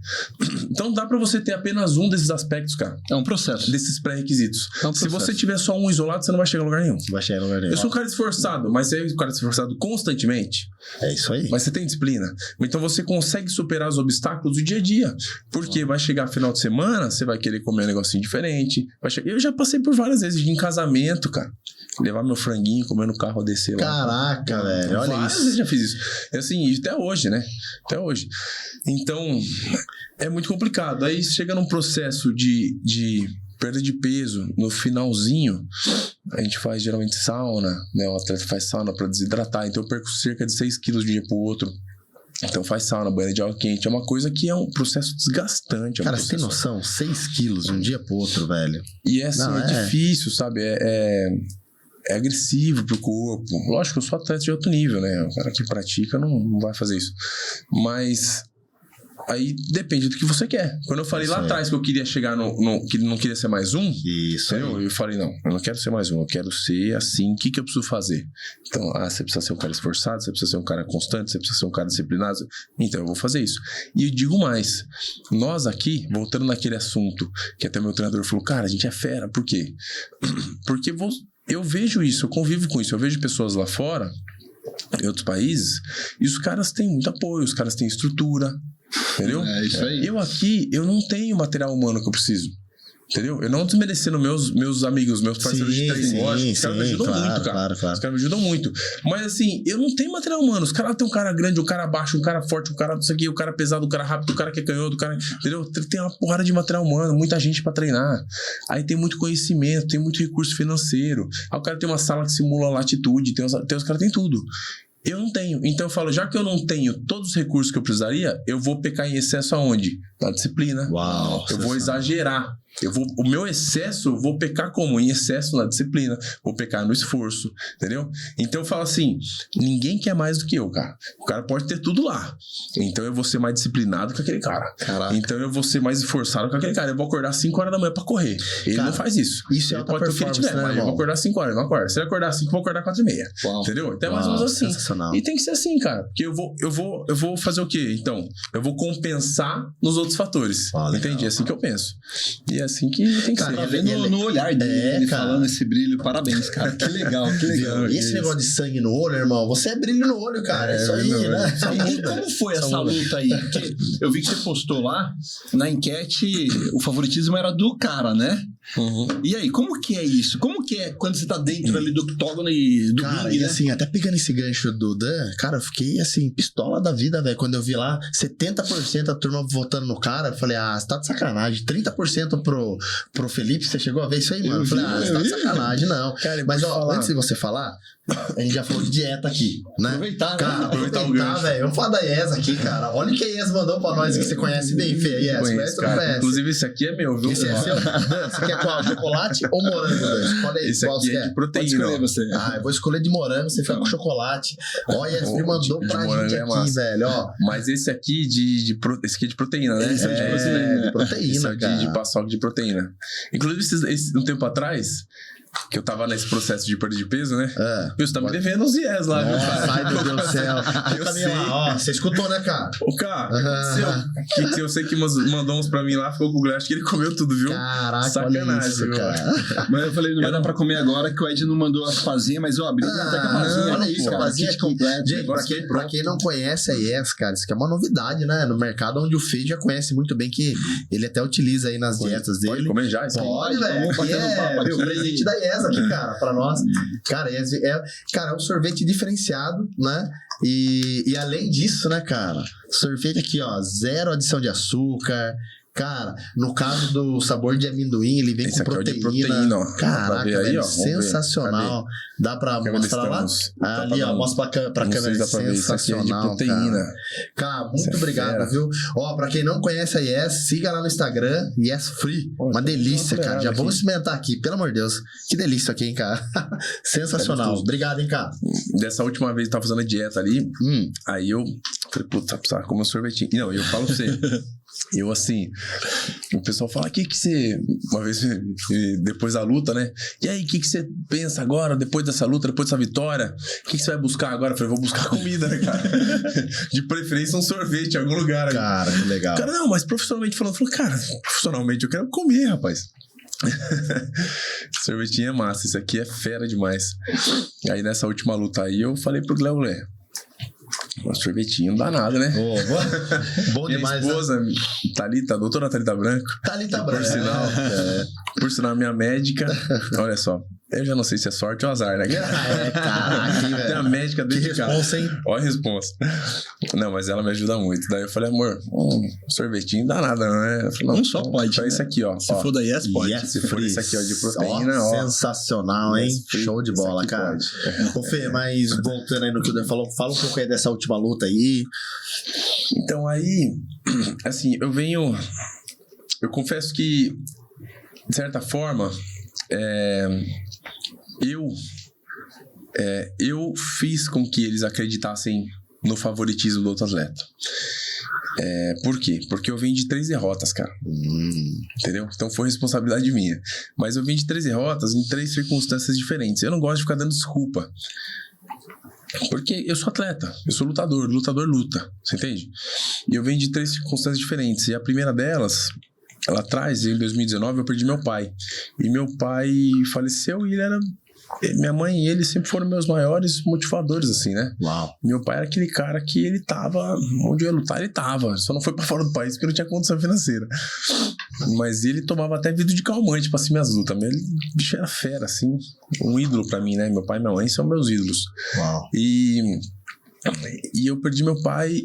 Então dá pra você ter apenas um desses aspectos, cara. É um processo. Desses pré-requisitos. É um Se processo. você tiver só um isolado, você não vai chegar a lugar nenhum. Vai chegar no lugar nenhum. Eu sou um cara esforçado, mas você é um cara esforçado constantemente. É isso aí. Mas você tem disciplina. Então você consegue superar os obstáculos do dia a dia. Porque vai chegar final de semana, você vai querer comer um negocinho diferente. Eu já passei por várias vezes em casamento, cara. Levar meu franguinho, comer no carro, descer lá. Caraca, velho. Olha Várias isso. vezes já fiz isso. É assim, até hoje, né? Até hoje. Então, é muito complicado. Aí chega num processo de perda de peso, no finalzinho, a gente faz geralmente sauna, né? O atleta faz sauna para desidratar. Então eu perco cerca de 6 quilos de um dia pro outro. Então faz sauna, banho de água quente. É uma coisa que é um processo desgastante. Cara, você tem noção? 6 quilos de um dia pro outro, velho. E é assim, Não, é difícil, sabe? É agressivo pro corpo. Lógico que eu sou atleta de alto nível, né? O cara que pratica não vai fazer isso. Mas aí depende do que você quer. Quando eu falei lá atrás que eu queria chegar que não queria ser mais um, Isso aí. eu falei, não, eu não quero ser mais um, eu quero ser assim, o que eu preciso fazer? Então, você precisa ser um cara esforçado, você precisa ser um cara constante, você precisa ser um cara disciplinado, então eu vou fazer isso. E eu digo mais, nós aqui, voltando naquele assunto, que até meu treinador falou, cara, a gente é fera, por quê? Porque eu vejo isso, eu convivo com isso, eu vejo pessoas lá fora, em outros países, e os caras têm muito apoio, os caras têm estrutura, entendeu? É isso aí. Eu aqui, eu não tenho material humano que eu preciso. Entendeu? Eu não desmerecendo meus amigos, meus parceiros de treino. Lógico, os caras me ajudam muito, cara. Claro. Os caras me ajudam muito. Mas assim, eu não tenho material humano. Os caras têm um cara grande, um cara baixo, um cara forte, um cara disso aqui, um cara pesado, um cara rápido, um cara que é canhoto, um cara. Entendeu? Tem uma porrada de material humano, muita gente pra treinar. Aí tem muito conhecimento, tem muito recurso financeiro. Aí o cara tem uma sala que simula latitude, tem os caras que tem tudo. Eu não tenho. Então eu falo, já que eu não tenho todos os recursos que eu precisaria, eu vou pecar em excesso aonde? Na disciplina. Uau. Eu vou exagerar. O meu excesso, eu vou pecar como? Em excesso na disciplina. Vou pecar no esforço. Entendeu? Então eu falo assim, ninguém quer mais do que eu, cara. O cara pode ter tudo lá. Então eu vou ser mais disciplinado que aquele cara. Caraca. Então eu vou ser mais esforçado que aquele cara. Eu vou acordar 5 horas da manhã pra correr. Ele Cara, não faz isso. Isso é ele alta pode ter o que ele performance, tiver, né, mas eu irmão? vou acordar 5 horas, eu não acordo. Se ele acordar 5, eu vou acordar 4h30. Uau. Entendeu? Então é mais ou menos assim. Sensacional. E tem que ser assim, cara. Porque eu vou fazer o quê? Então, eu vou compensar nos outros fatores. Entendi? É assim que eu penso. E é assim que tem que Cara, ser. no olhar dele, ele cara. falando esse brilho, parabéns, cara. Que legal, que legal. E esse negócio de sangue no olho, irmão, você é brilho no olho, cara. É isso aí, meu, né? só E muda. como foi Só essa muda. luta aí? Porque eu vi que você postou lá, na enquete, o favoritismo era do cara, né? E aí, como que é isso? Como que é quando você tá dentro ali do octógono e do Cara, ringue, e né? assim, até pegando esse gancho do Dan, cara, eu fiquei assim, pistola da vida, velho. Quando eu vi lá 70% da turma votando no cara, eu falei, você tá de sacanagem. 30% pro Felipe, você chegou a ver isso aí, mano? Eu falei, você tá de sacanagem, não. Cara, mas, ó, antes de você falar, a gente já falou de dieta aqui, né? Aproveitar, cara, né? aproveitar, velho. Vamos falar da IES aqui, cara. Olha o que a IES mandou pra nós, que você conhece bem, Fê. IES, conhece ou não conhece? Inclusive, esse aqui é meu, viu? Esse é seu? Dan, você quer qual? Chocolate ou morango, Dan? Escolhe aí, Esse qual aqui você é quer? de Pode proteína. escolher você. Eu vou escolher de morango, você fica com chocolate. Ó, a Yasmin mandou de pra morango gente é aqui, massa. velho, ó. Mas esse aqui esse aqui é de proteína, né? Esse é de proteína. De proteína, Esse é o cara. de paçoca de proteína. Inclusive, um tempo atrás, que eu tava nesse processo de perda de peso, né? Meu, você tá me devendo uns IES lá, viu, cara? Ai, meu Deus do céu. Eu Também sei. lá, ó. Você escutou, né, cara? Ô, cara, o que aconteceu? Que eu sei que mandou uns pra mim lá, ficou com o Glass, acho que ele comeu tudo, viu? Caraca, Sacanagem, olha isso, viu? cara. Mas eu falei, não vai dar pra comer agora, que o Ed não mandou as pazinhas, mas ó, abriu até com a pazinha. olha Olha isso, cara, a pazinha kit aqui. completo. Gente, pra quem não conhece a IES, cara, isso aqui é uma novidade, né? No mercado, onde o Fê já conhece muito bem, que ele até utiliza aí nas dietas Pode dele. comer já? Isso aí? Pode, velho. Vamos Aqui bater no papo aqui. o presente da IES aqui, cara, pra nós. Cara, IES cara, é um sorvete diferenciado, né? E além disso, né, cara? Sorvete aqui, ó, 0 adição de açúcar. Cara, no caso do sabor de amendoim, ele vem Esse com aqui é o de proteína. proteína, ó. Caraca, Dá pra ver aí, velho, ó. Vamos ver. sensacional. Dá pra Cadê mostrar lá? estamos? Ali, ó, mostra pra Não sei câmera. se dá pra ver. Isso aqui é de Sensacional, proteína. Cara, Isso muito é obrigado, fera. viu? Ó, pra quem não conhece a Yes, siga lá no Instagram, Yes Free. Pô, Uma tá delícia, uma cara. Já colherada vamos aqui. experimentar aqui, pelo amor de Deus. Que delícia isso aqui, hein, cara. Sensacional. gostoso. Obrigado, hein, cara. Dessa última vez que eu tava fazendo a dieta ali, Hum. aí eu falei, puta, precisava comer um sorvetinho. Não, eu falo pra você. Eu, assim, o pessoal fala, que você... Uma vez, depois da luta, né? E aí, o que você pensa agora, depois dessa luta, depois dessa vitória? O que você vai buscar agora? Eu falei, vou buscar comida, né, cara? De preferência um sorvete em algum lugar. Cara, que legal. Cara, não, mas profissionalmente falando, eu falei, cara, profissionalmente eu quero comer, rapaz. Sorvetinho é massa, isso aqui é fera demais. Aí nessa última luta aí eu falei pro Léo, um sorvetinho não dá nada, né? Bom Minha demais, esposa, Thalita, doutora Thalita Branco, Tá ali, tá por branco. sinal, por sinal, minha médica, olha só, eu já não sei se é sorte ou azar, né? Caraca, hein, Tem a velho. médica Que dedicada. responsa, hein? Olha a resposta. Não, mas ela me ajuda muito. Daí eu falei, amor, sorvetinho não dá nada, não é? Eu falei, não, Um só pode, Só né? isso aqui, ó. Se ó. for da Yes, pode. Yes Se for Free. isso aqui, ó, de proteína, ó. Sensacional, hein? Yes Free. Show de bola, Isso aqui cara. pode. Ô, Fê, mas voltando aí no que o Dan falou, fala um pouco aí dessa última luta aí. Então aí, assim, eu confesso que, de certa forma, eu fiz com que eles acreditassem no favoritismo do outro atleta. Por quê? Porque eu vim de 3 derrotas, cara. Entendeu? Então foi responsabilidade minha. Mas eu vim de 3 derrotas em 3 circunstâncias diferentes. Eu não gosto de ficar dando desculpa. Porque eu sou atleta, eu sou lutador luta, você entende? E eu venho de 3 circunstâncias diferentes. E a primeira delas, lá atrás, em 2019, eu perdi meu pai. E meu pai faleceu e ele era... Minha mãe e ele sempre foram meus maiores motivadores, assim, né? Uau. Meu pai era aquele cara que ele tava... Onde eu ia lutar, ele tava. Só não foi pra fora do país porque não tinha condição financeira. Mas ele tomava até vidro de calmante pra cima das lutas. Ele, bicho, era fera, assim. Um ídolo pra mim, né? Meu pai e minha mãe são meus ídolos. Uau. E eu perdi meu pai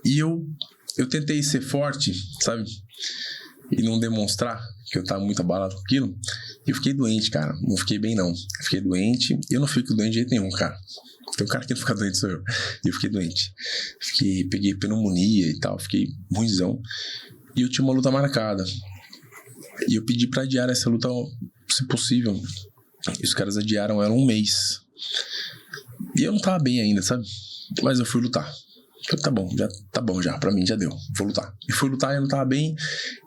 e eu tentei ser forte, sabe? E não demonstrar que eu tava muito abalado com aquilo. E eu fiquei doente, cara. Não fiquei bem, não. Eu fiquei doente. Eu não fico doente de jeito nenhum, cara. Tem um cara que não fica doente, sou eu. E eu fiquei doente. Peguei pneumonia e tal. Fiquei ruimzão. E eu tinha uma luta marcada. E eu pedi pra adiar essa luta, se possível. E os caras adiaram ela 1 mês. E eu não tava bem ainda, sabe? Mas eu fui lutar. Falei, tá bom já, pra mim já deu, vou lutar. E fui lutar e eu não tava bem.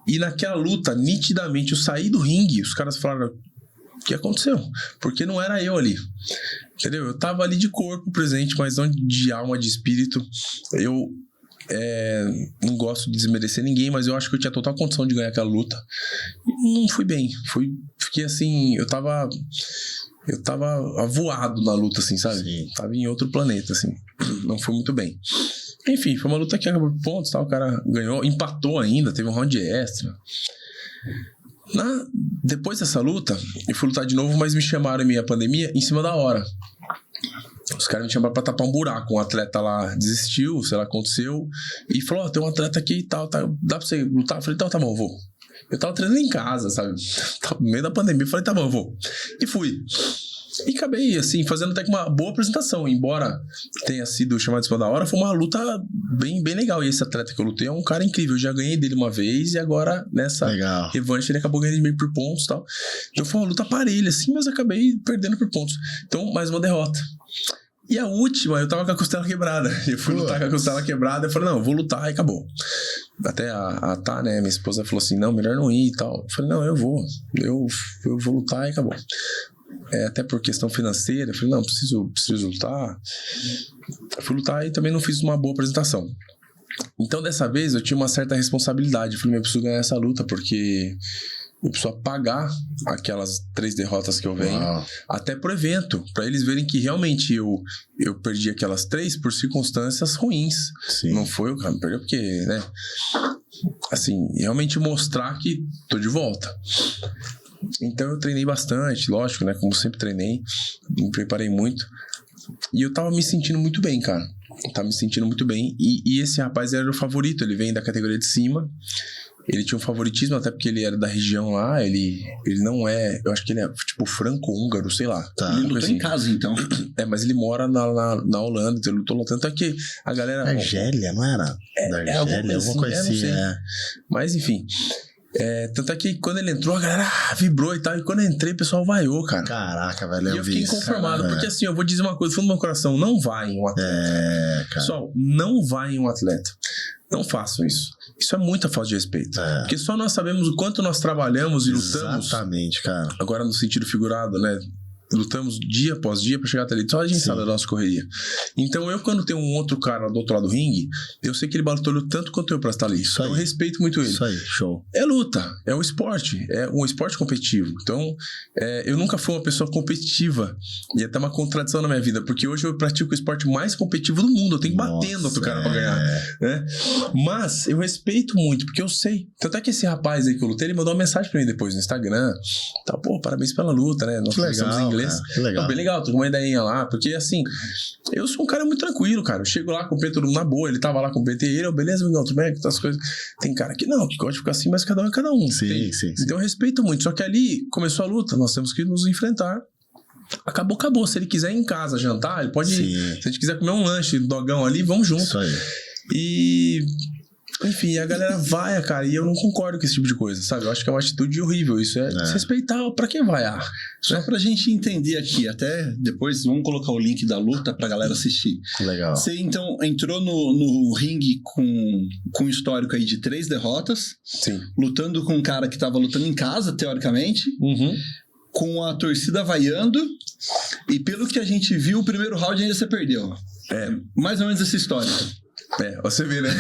E naquela luta, nitidamente, eu saí do ringue, os caras falaram, o que aconteceu? Porque não era eu ali, entendeu? Eu tava ali de corpo presente, mas não de alma, de espírito. Eu não gosto de desmerecer ninguém, mas eu acho que eu tinha total condição de ganhar aquela luta. E não fui bem, fiquei assim, eu tava avoado na luta, assim, sabe? Sim. Tava em outro planeta, assim. Não foi muito bem. Enfim, foi uma luta que acabou por pontos, tá? O cara ganhou, empatou ainda, teve um round extra. Depois dessa luta, eu fui lutar de novo, mas me chamaram em minha pandemia em cima da hora. Os caras me chamaram pra tapar um buraco. Um atleta lá desistiu, sei lá, aconteceu. E falou, tem um atleta aqui e tal, dá pra você lutar? Eu falei, tá bom, eu vou. Eu tava treinando em casa, sabe? No meio da pandemia, eu falei, tá bom, eu vou. E fui. E acabei, assim, fazendo até que uma boa apresentação. Embora tenha sido chamado de cima da hora, foi uma luta bem legal. E esse atleta que eu lutei é um cara incrível. Eu já ganhei dele uma vez e agora, nessa revanche, ele acabou ganhando de mim por pontos e tal. Então foi uma luta parelha, assim, mas acabei perdendo por pontos. Então, mais uma derrota. E a última, eu tava com a costela quebrada. Eu fui lutar com a costela quebrada. Eu falei, não, eu vou lutar e acabou. Até a Tá, né, minha esposa, falou assim, não, melhor não ir e tal. Eu falei, não, eu vou lutar e acabou. Até por questão financeira, eu falei, não, preciso lutar. Eu fui lutar e também não fiz uma boa apresentação. Então, dessa vez, eu tinha uma certa responsabilidade. Eu falei, eu preciso ganhar essa luta, porque eu preciso apagar aquelas 3 derrotas que eu venho, até pro evento, pra eles verem que realmente eu perdi aquelas 3 por circunstâncias ruins. Sim. Não foi o cara me perdeu porque, né? Assim, realmente mostrar que tô de volta. Então eu treinei bastante, lógico, né? Como sempre treinei, me preparei muito. E eu tava me sentindo muito bem, cara. Eu tava me sentindo muito bem. E esse rapaz era o favorito, ele vem da categoria de cima. Ele tinha um favoritismo, até porque ele era da região lá. Ele não é... Eu acho que ele é tipo franco-húngaro, sei lá. Tá. Ele lutou assim em casa, então. Mas ele mora na Holanda, então ele lutou lá. Tanto é que a galera... Argélia, não era? Da Argélia, alguma coisa assim, Mas enfim... tanto é que quando ele entrou, a galera vibrou e tal. E quando eu entrei, o pessoal vaiou, cara. Caraca, velho. E eu fiquei inconformado, porque assim, eu vou dizer uma coisa, fundo do meu coração, não vai em um atleta. Cara. Pessoal, não vai em um atleta. Não façam isso. Isso é muita falta de respeito. Porque só nós sabemos o quanto nós trabalhamos e lutamos. Exatamente, cara. Agora no sentido figurado, né? Lutamos dia após dia pra chegar até ali. Só a gente sabe da nossa correria. Então eu, quando tenho um outro cara do outro lado do ringue, eu sei que ele batalhou tanto quanto eu pra estar ali. Então eu respeito muito ele. Isso aí, show. É luta, é um esporte. É um esporte competitivo. Então, eu nunca fui uma pessoa competitiva. E é até uma contradição na minha vida, porque hoje eu pratico o esporte mais competitivo do mundo. Eu tenho que bater no outro cara pra ganhar. Né? Mas eu respeito muito, porque eu sei. Tanto é que esse rapaz aí que eu lutei, ele mandou uma mensagem pra mim depois no Instagram. Tá, pô, parabéns pela luta, né? Nós conversamos em inglês. Que legal. Não, bem legal, tô com uma ideinha lá, porque assim, eu sou um cara muito tranquilo, cara. Eu chego lá com o PT todo mundo na boa, ele tava lá com o PT e ele, beleza, amigão, tudo bem? As coisas. Tem cara que não, que gosta de ficar assim, mas cada um é cada um. Sim. Então eu respeito muito. Só que ali começou a luta, nós temos que nos enfrentar. Acabou. Se ele quiser ir em casa jantar, ele pode ir. Se a gente quiser comer um lanche, dogão ali, vamos junto. Isso aí. E... Enfim, a galera vai, cara, e eu não concordo com esse tipo de coisa, sabe? Eu acho que é uma atitude horrível. Isso é desrespeitar pra quem vaiar. Só pra gente entender aqui, até depois vamos colocar o link da luta pra galera assistir. Legal. Você então entrou no ringue com um histórico aí de 3 derrotas. Sim. Lutando com um cara que tava lutando em casa, teoricamente. Com a torcida vaiando. E pelo que a gente viu, o primeiro round ainda você perdeu. Mais ou menos essa história. Você vê, né?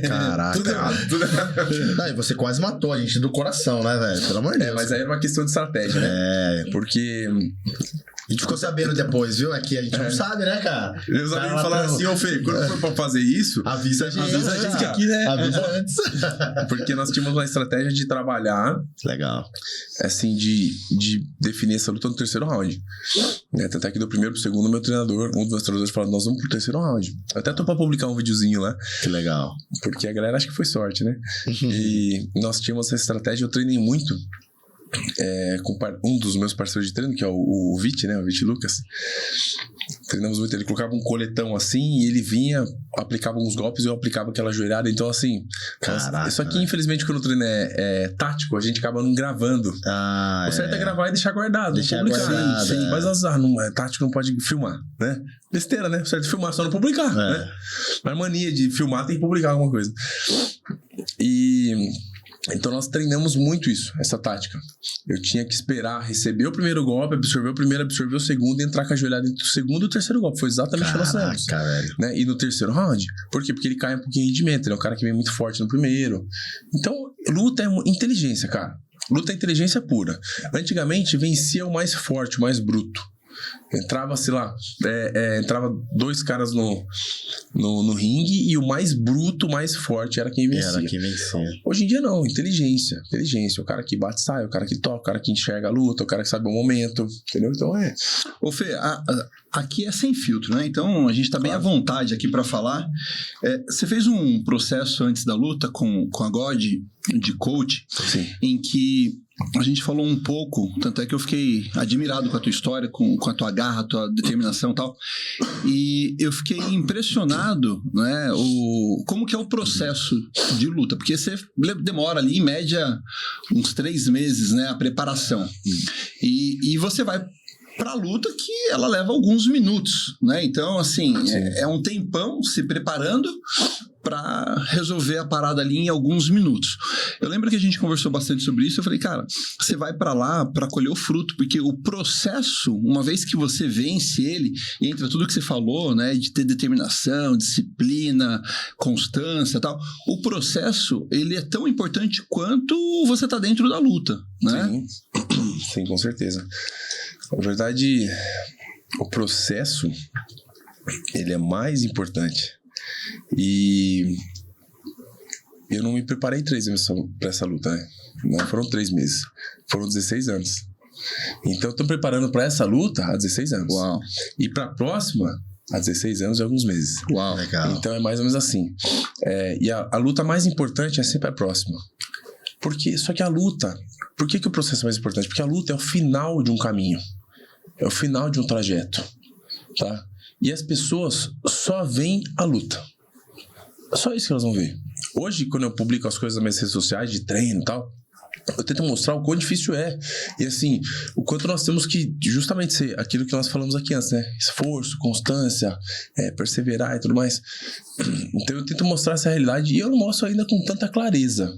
Caraca. Tudo errado. Não, e você quase matou a gente do coração, né, velho? Pelo amor de Deus. Mas aí era uma questão de estratégia, né? Porque... A gente ficou sabendo depois, viu? Aqui a gente não sabe, né, cara? Meus amigos falaram assim, ô Fê, quando for pra fazer isso... Avisa a gente aqui, né? Avisa antes. Porque nós tínhamos uma estratégia de trabalhar... Legal. Assim, de definir essa luta no terceiro round. Até que do primeiro pro segundo, meu treinador, um dos meus treinadores falou, nós vamos pro terceiro round. Eu até tô pra publicar um videozinho lá. Que legal. Porque a galera acha que foi sorte, né? E nós tínhamos essa estratégia, eu treinei muito. Com um dos meus parceiros de treino, que é o Vit, né? O Vit Lucas. Treinamos muito. Ele colocava um coletão assim e ele vinha, aplicava uns golpes e eu aplicava aquela joelhada. Então, assim. Caraca, só que, infelizmente, quando o treino é tático, a gente acaba não gravando. O certo é gravar e deixar guardado. Deixar guardado. Sim. Mas não é tático, não pode filmar, né? Besteira, né? O certo é filmar, só não publicar, né? Mas mania de filmar tem que publicar alguma coisa. Então nós treinamos muito isso, essa tática. Eu tinha que esperar receber o primeiro golpe, absorver o primeiro, absorver o segundo e entrar com a joelhada entre o segundo e o terceiro golpe. Foi exatamente o que nós fizemos. Velho. Né? E no terceiro round. Por quê? Porque ele cai um pouquinho de rendimento. Ele é um cara que vem muito forte no primeiro. Então, luta é inteligência, cara. Luta é inteligência pura. Antigamente vencia o mais forte, o mais bruto. Entrava, sei lá, entrava 2 caras no ringue e o mais bruto, o mais forte era quem vencia. Hoje em dia não, inteligência. O cara que bate sai, o cara que toca, o cara que enxerga a luta, o cara que sabe o momento, entendeu? Então Ô Fê, aqui é sem filtro, né? Então a gente tá bem à vontade aqui pra falar. Você fez um processo antes da luta com a God de coach, Sim. em que a gente falou um pouco, tanto é que eu fiquei admirado com a tua história, com a tua garra, a tua determinação e tal, e eu fiquei impressionado, né, como que é o processo de luta, porque você demora ali, em média, uns 3 meses, né, a preparação, e você vai pra luta que ela leva alguns minutos, né, então, assim, é um tempão se preparando para resolver a parada ali em alguns minutos. Eu lembro que a gente conversou bastante sobre isso, eu falei, cara, você vai para lá para colher o fruto, porque o processo, uma vez que você vence ele, e entra tudo que você falou, né, de ter determinação, disciplina, constância e tal, o processo, ele é tão importante quanto você tá dentro da luta, né? Sim, com certeza. Na verdade, o processo, ele é mais importante. E eu não me preparei 3 meses para essa luta, né? Não foram 3 meses, foram 16 anos. Então eu tô preparando para essa luta há 16 anos. Uau. E para a próxima, há 16 anos e alguns meses. Uau. Legal. Então é mais ou menos assim. E a luta mais importante é sempre a próxima. Só que a luta, por que o processo é mais importante? Porque a luta é o final de um caminho, é o final de um trajeto, tá? E as pessoas só veem a luta. Só isso que elas vão ver. Hoje, quando eu publico as coisas nas minhas redes sociais de treino e tal, eu tento mostrar o quão difícil é. E assim, o quanto nós temos que justamente ser aquilo que nós falamos aqui antes, né? Esforço, constância, perseverar e tudo mais. Então eu tento mostrar essa realidade e eu não mostro ainda com tanta clareza.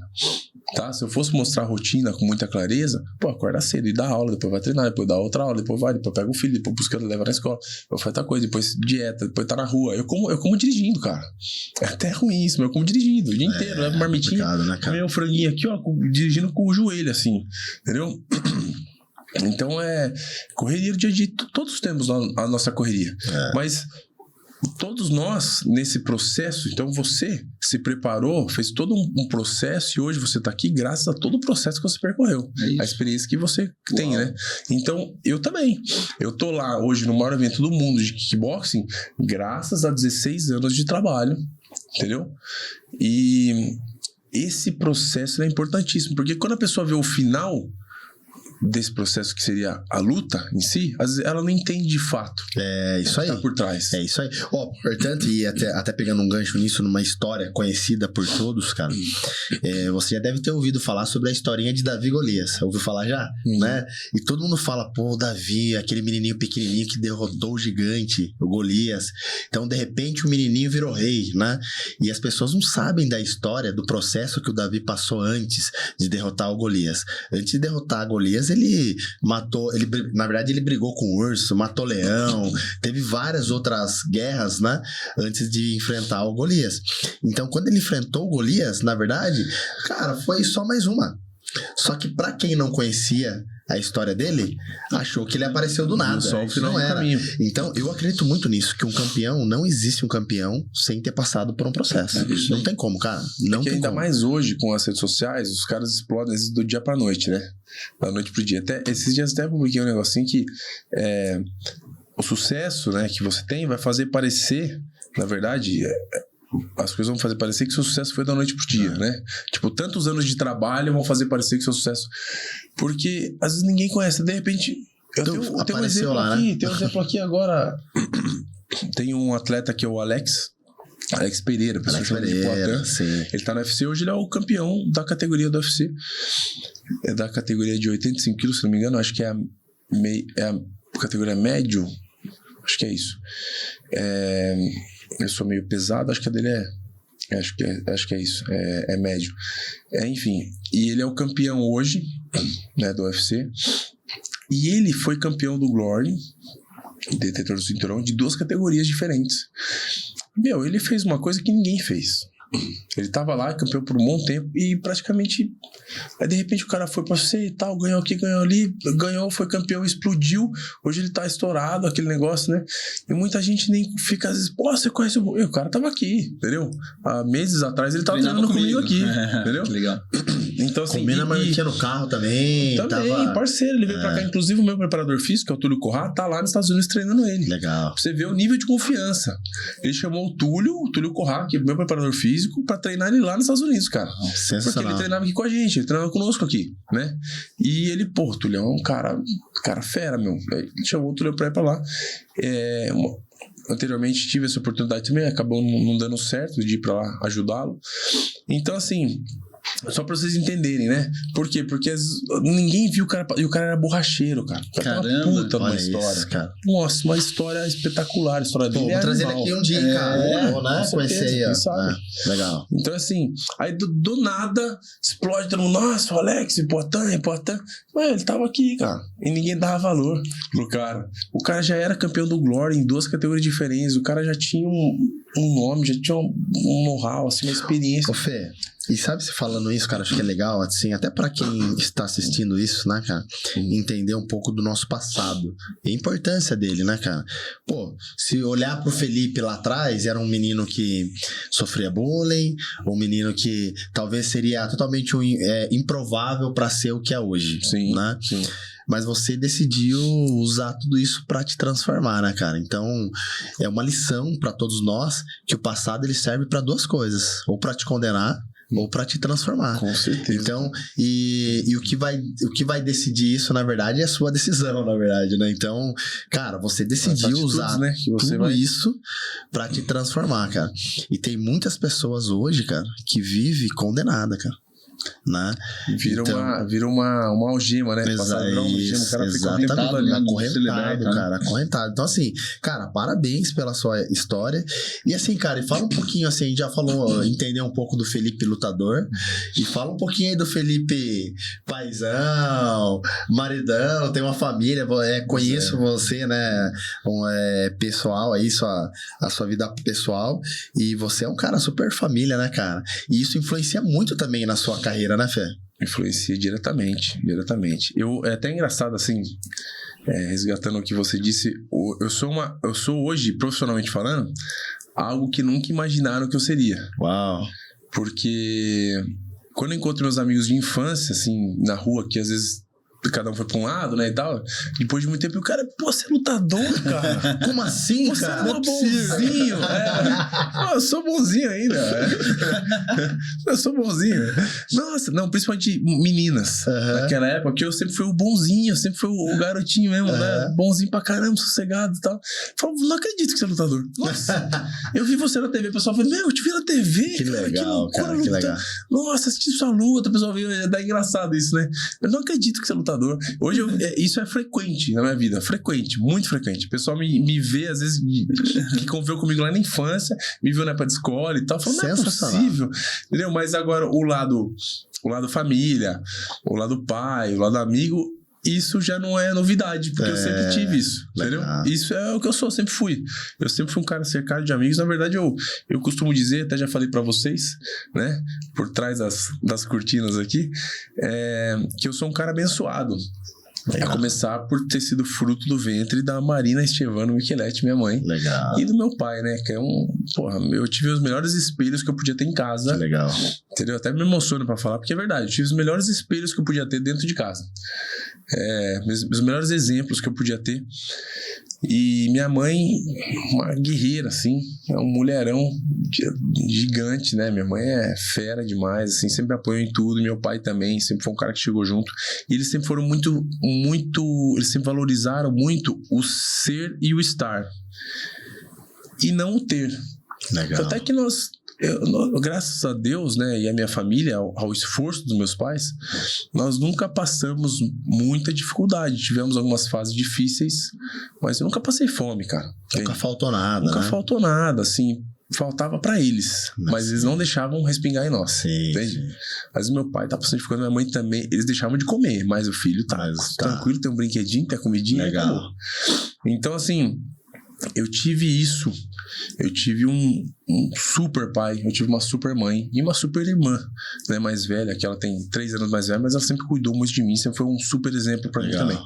Tá? Se eu fosse mostrar a rotina com muita clareza, acorda cedo e dá aula, depois vai treinar, depois dá outra aula, depois pega o filho, depois busca, leva na escola, depois faz outra coisa, depois dieta, depois tá na rua. Eu como dirigindo, cara. É até ruim isso, mas eu como dirigindo o dia inteiro, levo marmitinha, né, meu franguinho aqui, ó, dirigindo com o joelho, assim, entendeu? Então correria do dia a dia, todos temos a nossa correria, mas todos nós, nesse processo, então você se preparou, fez todo um processo e hoje você está aqui graças a todo o processo que você percorreu, a experiência que você tem, né? Então, eu também. Eu tô lá hoje no maior evento do mundo de kickboxing graças a 16 anos de trabalho, entendeu? E esse processo é importantíssimo, porque quando a pessoa vê o final desse processo que seria a luta em si, às vezes ela não entende de fato. É isso aí. Tá por trás. É isso aí. Portanto, e até pegando um gancho nisso, numa história conhecida por todos, cara, você já deve ter ouvido falar sobre a historinha de Davi e Golias. Ouviu falar já? Né? E todo mundo fala, pô, Davi, aquele menininho pequenininho que derrotou o gigante, o Golias. Então, de repente, o menininho virou rei, né? E as pessoas não sabem da história, do processo que o Davi passou antes de derrotar o Golias. Antes de derrotar Golias, ele matou, na verdade ele brigou com o urso, matou leão, teve várias outras guerras, né, antes de enfrentar o Golias. Então quando ele enfrentou o Golias, na verdade, cara, foi só mais uma. Só que pra quem não conhecia a história dele, achou que ele apareceu do nada. Só o final não do era. caminho. Então, eu acredito muito nisso, que um campeão, não existe um campeão sem ter passado por um processo. Não tem como, cara. Não tem ainda como. mais hoje, com as redes sociais, os caras explodem às vezes do dia pra noite, né? Da noite pro dia. Até, esses dias até publiquei um negocinho que o sucesso, né, que você tem vai fazer parecer, na verdade, as coisas vão fazer parecer que seu sucesso foi da noite pro dia, né? Tipo, tantos anos de trabalho vão fazer parecer que seu sucesso... Porque às vezes ninguém conhece. De repente, eu tenho um exemplo lá, aqui, né? tem um exemplo aqui agora. Tem um atleta que é o Alex Pereira, pessoa chamada de Poitin. Ele tá no UFC, hoje ele é o campeão da categoria do UFC. É da categoria de 85 quilos, se não me engano, acho que é a categoria médio, acho que é isso. Eu sou meio pesado, acho que a dele acho que é isso, é médio. Enfim, e ele é o campeão hoje, né, do UFC. E ele foi campeão do Glory, detentor do cinturão, de 2 categorias diferentes. Ele fez uma coisa que ninguém fez. Ele tava lá, campeão por um bom tempo, e praticamente... Aí, de repente, o cara foi pra você e tal, ganhou aqui, ganhou ali, ganhou, foi campeão, explodiu. Hoje ele tá estourado, aquele negócio, né? E muita gente nem fica, às vezes, pô, você conhece o cara tava aqui, entendeu? Há meses atrás ele tava treinando comigo aqui, entendeu? Que legal. Então, assim... Combina, mas tinha no carro também. Também, parceiro. Ele veio pra cá, inclusive o meu preparador físico, que é o Túlio Corrá, tá lá nos Estados Unidos treinando ele. Legal. Pra você ver o nível de confiança. Ele chamou o Túlio Corrá, que é o meu preparador físico, pra treinar ele lá nos Estados Unidos, cara. Sensacional. Porque ele treinava aqui com a gente, ele treinava conosco aqui, né? E ele, pô, o Túlio é um cara fera, meu. Ele chamou o Túlio pra ir pra lá. Anteriormente tive essa oportunidade também, acabou não dando certo de ir pra lá ajudá-lo. Então, assim... Só pra vocês entenderem, né? Por quê? Porque ninguém viu o cara. E o cara era borracheiro, cara. O cara tava puta numa história. Isso, cara. Nossa, uma história espetacular. A história dele. Vou trazer ele aqui um dia, cara. Vou, né? Conhecer aí, ó. Sabe? Legal. Então, assim, aí do nada explode todo mundo. Nossa, o Alex, Poitin. Mas ele tava aqui, cara. E ninguém dava valor pro cara. O cara já era campeão do Glory em 2 categorias diferentes. O cara já tinha um nome, já tinha um know-how, assim, uma experiência. Ô, Fê, e sabe, se falando isso, cara, acho que é legal, assim, até pra quem está assistindo isso, né, cara, entender um pouco do nosso passado e a importância dele, né, cara. Pô, se olhar pro Felipe lá atrás, era um menino que sofria bullying, um menino que talvez seria totalmente improvável pra ser o que é hoje, Sim, né? sim. Mas você decidiu usar tudo isso pra te transformar, né, cara? Então, é uma lição pra todos nós que o passado ele serve pra 2 coisas, ou pra te condenar, ou pra te transformar. Com certeza. Então, e o que vai decidir isso, na verdade, é a sua decisão, na verdade, né? Então, cara, você decidiu usar né, que você tudo isso pra te transformar, cara. E tem muitas pessoas hoje, cara, que vivem condenada, cara. Né? Vira uma algema, né? Passar uma algema, o cara fica acorrentado. Então, assim, cara, parabéns pela sua história. E assim, cara, e fala um pouquinho, assim, a gente já falou, entender um pouco do Felipe lutador, e fala um pouquinho aí do Felipe paizão, maridão, tem uma família, conheço você, né, pessoal aí, a sua vida pessoal, e você é um cara super família, né, cara? E isso influencia muito também na sua carreira, né, Fê? Influencia diretamente. É até engraçado, assim, resgatando o que você disse, eu sou hoje, profissionalmente falando, algo que nunca imaginaram que eu seria. Uau! Porque quando eu encontro meus amigos de infância, assim, na rua, que às vezes cada um foi pra um lado, né, e tal. Depois de muito tempo, o cara, pô, você é lutador, cara. Como assim, você cara? Você é bonzinho. Pô, eu sou bonzinho ainda. Eu sou bonzinho. Nossa, não, principalmente meninas. Naquela época, que eu sempre fui o bonzinho, eu sempre fui o garotinho mesmo, né? Bonzinho pra caramba, sossegado e tal. Eu falo, não acredito que você é lutador. Nossa, eu vi você na TV, o pessoal falou, meu, eu te vi na TV, que cara, legal, que loucura, cara, que legal. Nossa, assisti sua luta, o pessoal viu, dá engraçado isso, né? Eu não acredito que você é lutador. Hoje, isso é frequente na minha vida. Frequente, muito frequente. O pessoal me vê, às vezes, que conviveu comigo lá na infância, me viu na época de escola e tal. Falou, não é possível. Entendeu? Mas agora, o lado família, o lado pai, o lado amigo, isso já não é novidade, porque eu sempre tive isso, entendeu? Isso é o que eu sou, sempre fui. Eu sempre fui um cara cercado de amigos. Na verdade, eu costumo dizer, até já falei pra vocês, né? Por trás das cortinas aqui, que eu sou um cara abençoado. A começar por ter sido fruto do ventre da Marina Estevano Micheletti, minha mãe. Legal. E do meu pai, né? Que é eu tive os melhores espelhos que eu podia ter em casa. Legal. Entendeu? Até me emociono pra falar, porque é verdade. Eu tive os melhores espelhos que eu podia ter dentro de casa. Os melhores exemplos que eu podia ter. E minha mãe, uma guerreira, assim, é um mulherão gigante, né? Minha mãe é fera demais, assim, sempre me apoiou em tudo. Meu pai também, sempre foi um cara que chegou junto. E eles sempre foram muito, eles sempre valorizaram muito o ser e o estar. E não o ter. Legal. Até que graças a Deus, né, e a minha família, ao esforço dos meus pais, nós nunca passamos muita dificuldade. Tivemos algumas fases difíceis, mas eu nunca passei fome, cara. Nunca faltou nada, Nunca faltou nada, assim. Faltava pra eles, mas eles não deixavam respingar em nós. Sim, entende? sim. Mas meu pai tá passando dificuldade, minha mãe também. Eles deixavam de comer, mas o filho tá tranquilo, tem um brinquedinho, tem a comidinha. Legal. Então, assim, eu tive isso Eu tive um super pai, eu tive uma super mãe e uma super irmã, né, mais velha, que ela tem 3 anos mais velha, mas ela sempre cuidou muito de mim, sempre foi um super exemplo pra mim também.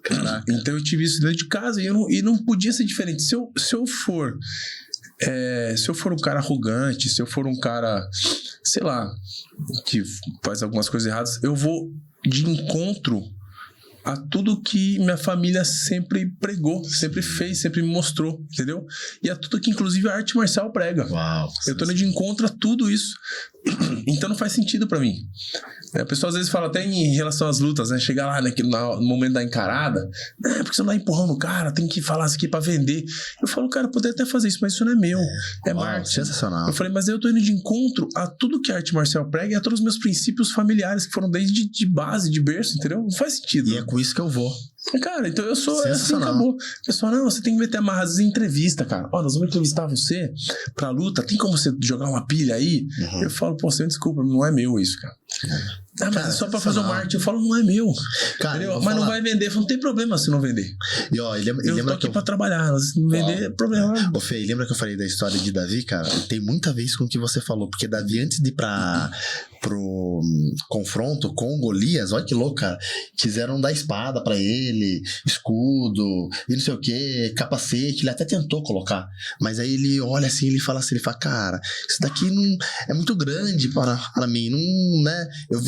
Caraca. Então eu tive isso dentro de casa e não podia ser diferente. Se eu for um cara arrogante, se eu for um cara, sei lá, que faz algumas coisas erradas, eu vou de encontro a tudo que minha família sempre pregou, sempre fez, sempre me mostrou, entendeu? E a tudo que inclusive a arte marcial prega. Uau. Eu tô indo de encontro a tudo isso. Então não faz sentido pra mim. A pessoa às vezes fala até em relação às lutas, né? Chegar lá no momento da encarada, porque você não dá empurrão no cara, tem que falar isso aqui pra vender. Eu falo, cara, eu poderia até fazer isso, mas isso não é meu. É marketing. Sensacional. Eu falei, mas eu tô indo de encontro a tudo que a arte marcial prega e a todos os meus princípios familiares, que foram desde de base, de berço, entendeu? Não faz sentido. E é com isso que eu vou. Cara, então eu sou assim, acabou. Pessoal, não, você tem que meter amarras em entrevista, cara. Ó, nós vamos entrevistar você pra luta, tem como você jogar uma pilha aí? Eu falo, pô, você desculpa, não é meu isso, cara. Ah, mas cara, é só pra fazer o marketing. Eu falo, não é meu. Cara, mas não vai vender. Eu falo, não tem problema se não vender. E ó, eu tô aqui pra trabalhar. Se não vender, é problema. Ô, Fê, lembra que eu falei da história de Davi, cara? Tem muita vez com o que você falou, porque Davi, antes de ir pro confronto com Golias, olha que louco, cara. Quiseram dar espada pra ele, escudo, e não sei o que, capacete. Ele até tentou colocar, mas aí ele olha assim, ele fala, cara, isso daqui não é muito grande para mim, não, né? Eu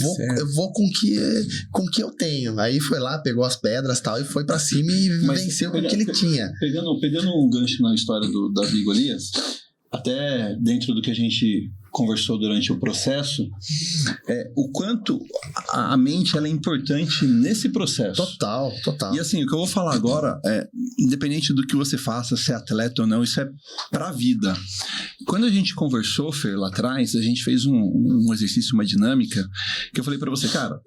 vou com o que eu tenho. Aí foi lá, pegou as pedras e tal, e foi pra cima e venceu com o que ele tinha. Pegando um gancho na história do Davi e Golias, até dentro do que a gente conversou durante o processo, o quanto a mente ela é importante nesse processo. Total. E assim, o que eu vou falar agora independente do que você faça, se é atleta ou não, isso é pra vida. Quando a gente conversou, Fer, lá atrás, a gente fez um exercício, uma dinâmica, que eu falei pra você, cara,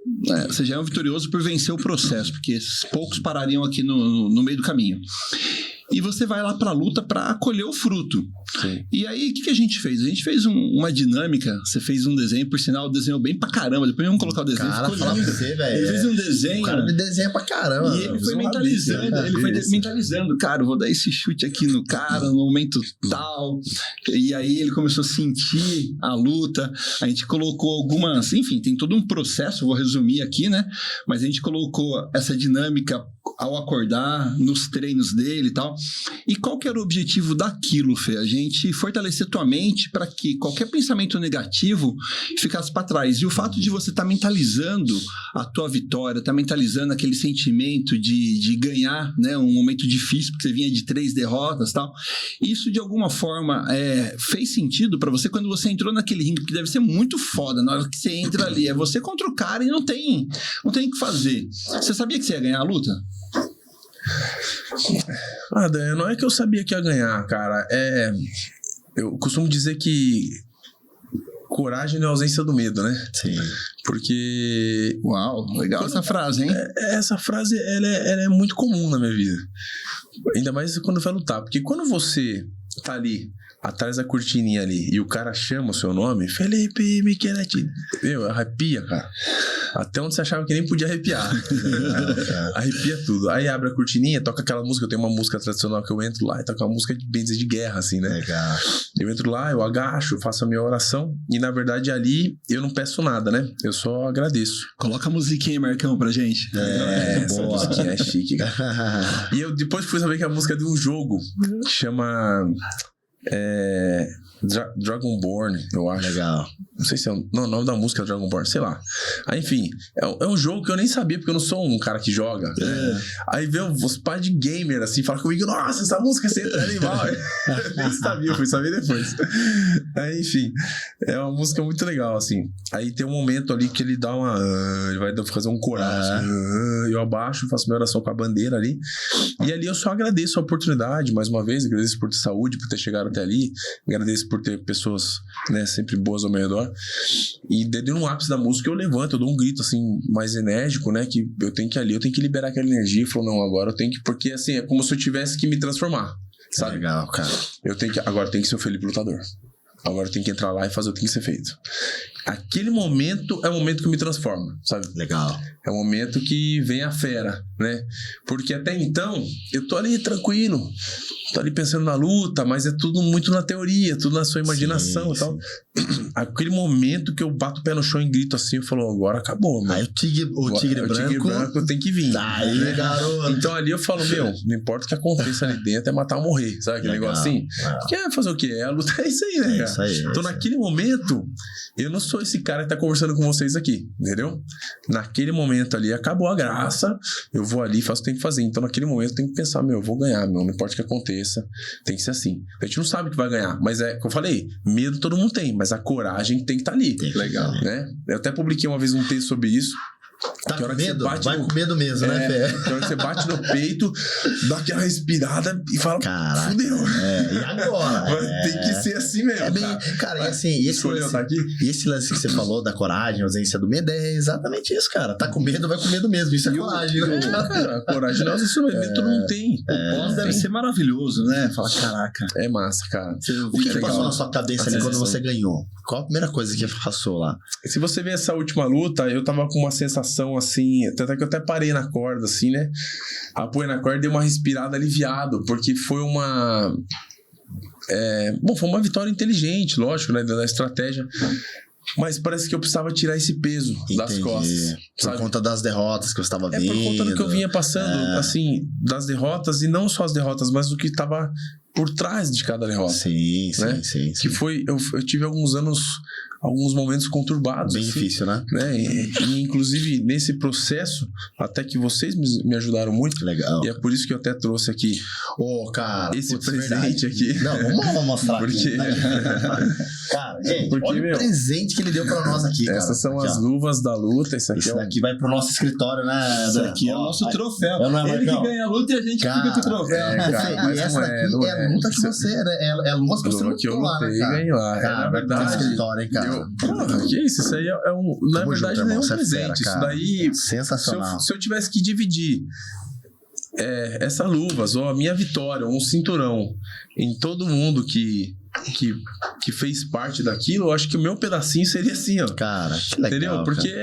você já é um vitorioso por vencer o processo, porque poucos parariam aqui no meio do caminho. E você vai lá pra luta pra colher o fruto. Sim. E aí, o que a gente fez? A gente fez uma dinâmica, você fez um desenho, por sinal, desenhou bem pra caramba. Depois vamos colocar o desenho. Cara, fala pra você, velho. Ele fez um desenho. O cara me desenha pra caramba. E ele foi mentalizando. Cara, eu vou dar esse chute aqui no cara, no momento tal. E aí ele começou a sentir a luta. A gente colocou algumas... Enfim, tem todo um processo, vou resumir aqui, né? Mas a gente colocou essa dinâmica ao acordar, nos treinos dele e tal. E qual que era o objetivo daquilo, Fê? A gente fortalecer tua mente para que qualquer pensamento negativo ficasse para trás. E o fato de você estar mentalizando a tua vitória, estar mentalizando aquele sentimento de ganhar, né, um momento difícil, porque você vinha de 3 derrotas e tal, isso de alguma forma fez sentido para você quando você entrou naquele ringue, porque deve ser muito foda na hora que você entra ali. É você contra o cara e não tem o que fazer. Você sabia que você ia ganhar a luta? Dan, não é que eu sabia que ia ganhar, cara. Eu costumo dizer que coragem é a ausência do medo, né? Sim. Porque... Uau, legal essa frase, hein? Essa frase, ela é muito comum na minha vida. Ainda mais quando vai lutar. Porque quando você tá ali, atrás da cortininha ali, e o cara chama o seu nome, Felipe Micheletti, arrepia, cara. Até onde você achava que nem podia arrepiar. Arrepia tudo. Aí abre a cortininha, toca aquela música. Eu tenho uma música tradicional que eu entro lá e toca uma música bem dizer de guerra, assim, né? Legal. Eu entro lá, eu agacho, faço a minha oração e na verdade ali eu não peço nada, né? Eu só agradeço. Coloca a musiquinha, Marcão, pra gente. Essa musiquinha é chique, cara. E eu depois fui saber que a música é de um jogo que chama... Dragonborn, eu acho. Legal. Não sei se é o nome da música é Dragonborn, sei lá. Aí, enfim, é um jogo que eu nem sabia, porque eu não sou um cara que joga. Aí veio os pais de gamer, assim, falam comigo, nossa, essa música é animal. Eu nem sabia, fui saber depois. Aí, enfim, é uma música muito legal, assim. Aí tem um momento ali que ele dá ele vai fazer um coral, assim, eu abaixo, faço minha oração com a bandeira ali. E ali eu só agradeço a oportunidade, mais uma vez, agradeço por ter saúde, por ter chegado até ali, agradeço por ter pessoas, né, sempre boas ao meu redor. E dentro no ápice da música eu levanto, eu dou um grito assim mais enérgico, né, que eu tenho que liberar aquela energia. Eu falo, não, agora eu tenho que, porque assim, é como se eu tivesse que me transformar, sabe? Legal, cara. Agora eu tenho que ser o Felipe lutador. Agora eu tenho que entrar lá e fazer o que tem que ser feito. Aquele momento é o momento que eu me transformo, sabe? Legal. É o momento que vem a fera. né? Porque até então, eu tô ali tranquilo, tô ali pensando na luta, mas é tudo muito na teoria, tudo na sua imaginação e tal. Aquele momento que eu bato o pé no chão e grito assim, eu falo, agora acabou, mano. Aí o tigre branco tem que vir. Aí, né? garoto. Então ali eu falo, não importa o que aconteça ali dentro, é matar ou morrer, sabe aquele negócio assim? Porque é fazer o quê? A luta é isso aí, né, cara? Isso aí, então naquele momento, eu não sou esse cara que tá conversando com vocês aqui, entendeu? Naquele momento ali, acabou a graça, eu vou ali, faço o que tem que fazer. Então naquele momento eu tenho que pensar, eu vou ganhar, não importa o que aconteça, tem que ser assim. A gente não sabe que vai ganhar, mas é, como eu falei, medo todo mundo tem, mas a coragem tem que estar ali. Legal. Né? Eu até publiquei uma vez um texto sobre isso. Tá que hora com medo? Vai com medo mesmo, né, Fé? Que hora que você bate no peito, dá aquela respirada e fala, caraca, fudeu. E agora? Tem que ser assim mesmo. É bem, cara, e assim, e esse lance que você falou da coragem, a ausência do medo, é exatamente isso, cara. Tá com medo, vai com medo mesmo. Isso é coragem. Cara, a coragem, nossa, isso é todo mundo tem. O pós deve ser maravilhoso, né? Fala, caraca. É massa, cara. O que passou na sua cabeça ali quando você ganhou? Qual a primeira coisa que passou lá? Se você ver essa última luta, eu tava com uma sensação assim, até que eu até parei na corda, assim, né? Apoiei na corda e dei uma respirada aliviado, porque foi uma... foi uma vitória inteligente, lógico, né? Da estratégia. Mas parece que eu precisava tirar esse peso das costas. Por conta das derrotas que eu estava vendo. Por conta do que eu vinha passando, assim, das derrotas, e não só as derrotas, mas do que estava por trás de cada derrota. Sim. Que foi, eu tive alguns momentos conturbados. Bem assim, difícil, né? E inclusive nesse processo, até que vocês me ajudaram muito. Legal. E é por isso que eu até trouxe aqui cara, esse presente aqui. Não, vamos mostrar porque... aqui. Cara, gente, olha o presente que ele deu pra nós aqui, cara. Essas são as luvas da luta. Isso daqui vai pro nosso escritório, né? Isso aqui é o nosso troféu. Ele que ganha a luta e a gente fica com o troféu. E essa daqui é a luta que você... É a luta que você lutou lá, né, cara? Ganhei lá. Cara, na verdade, escritório, hein, cara? Que isso? Isso aí é um... Na verdade, não é um presente. Isso daí... Sensacional. Se eu tivesse que dividir essa luvas, ou a minha vitória, ou um cinturão, em todo mundo que fez parte daquilo, eu acho que o meu pedacinho seria assim, ó. Cara, que legal. Entendeu? Porque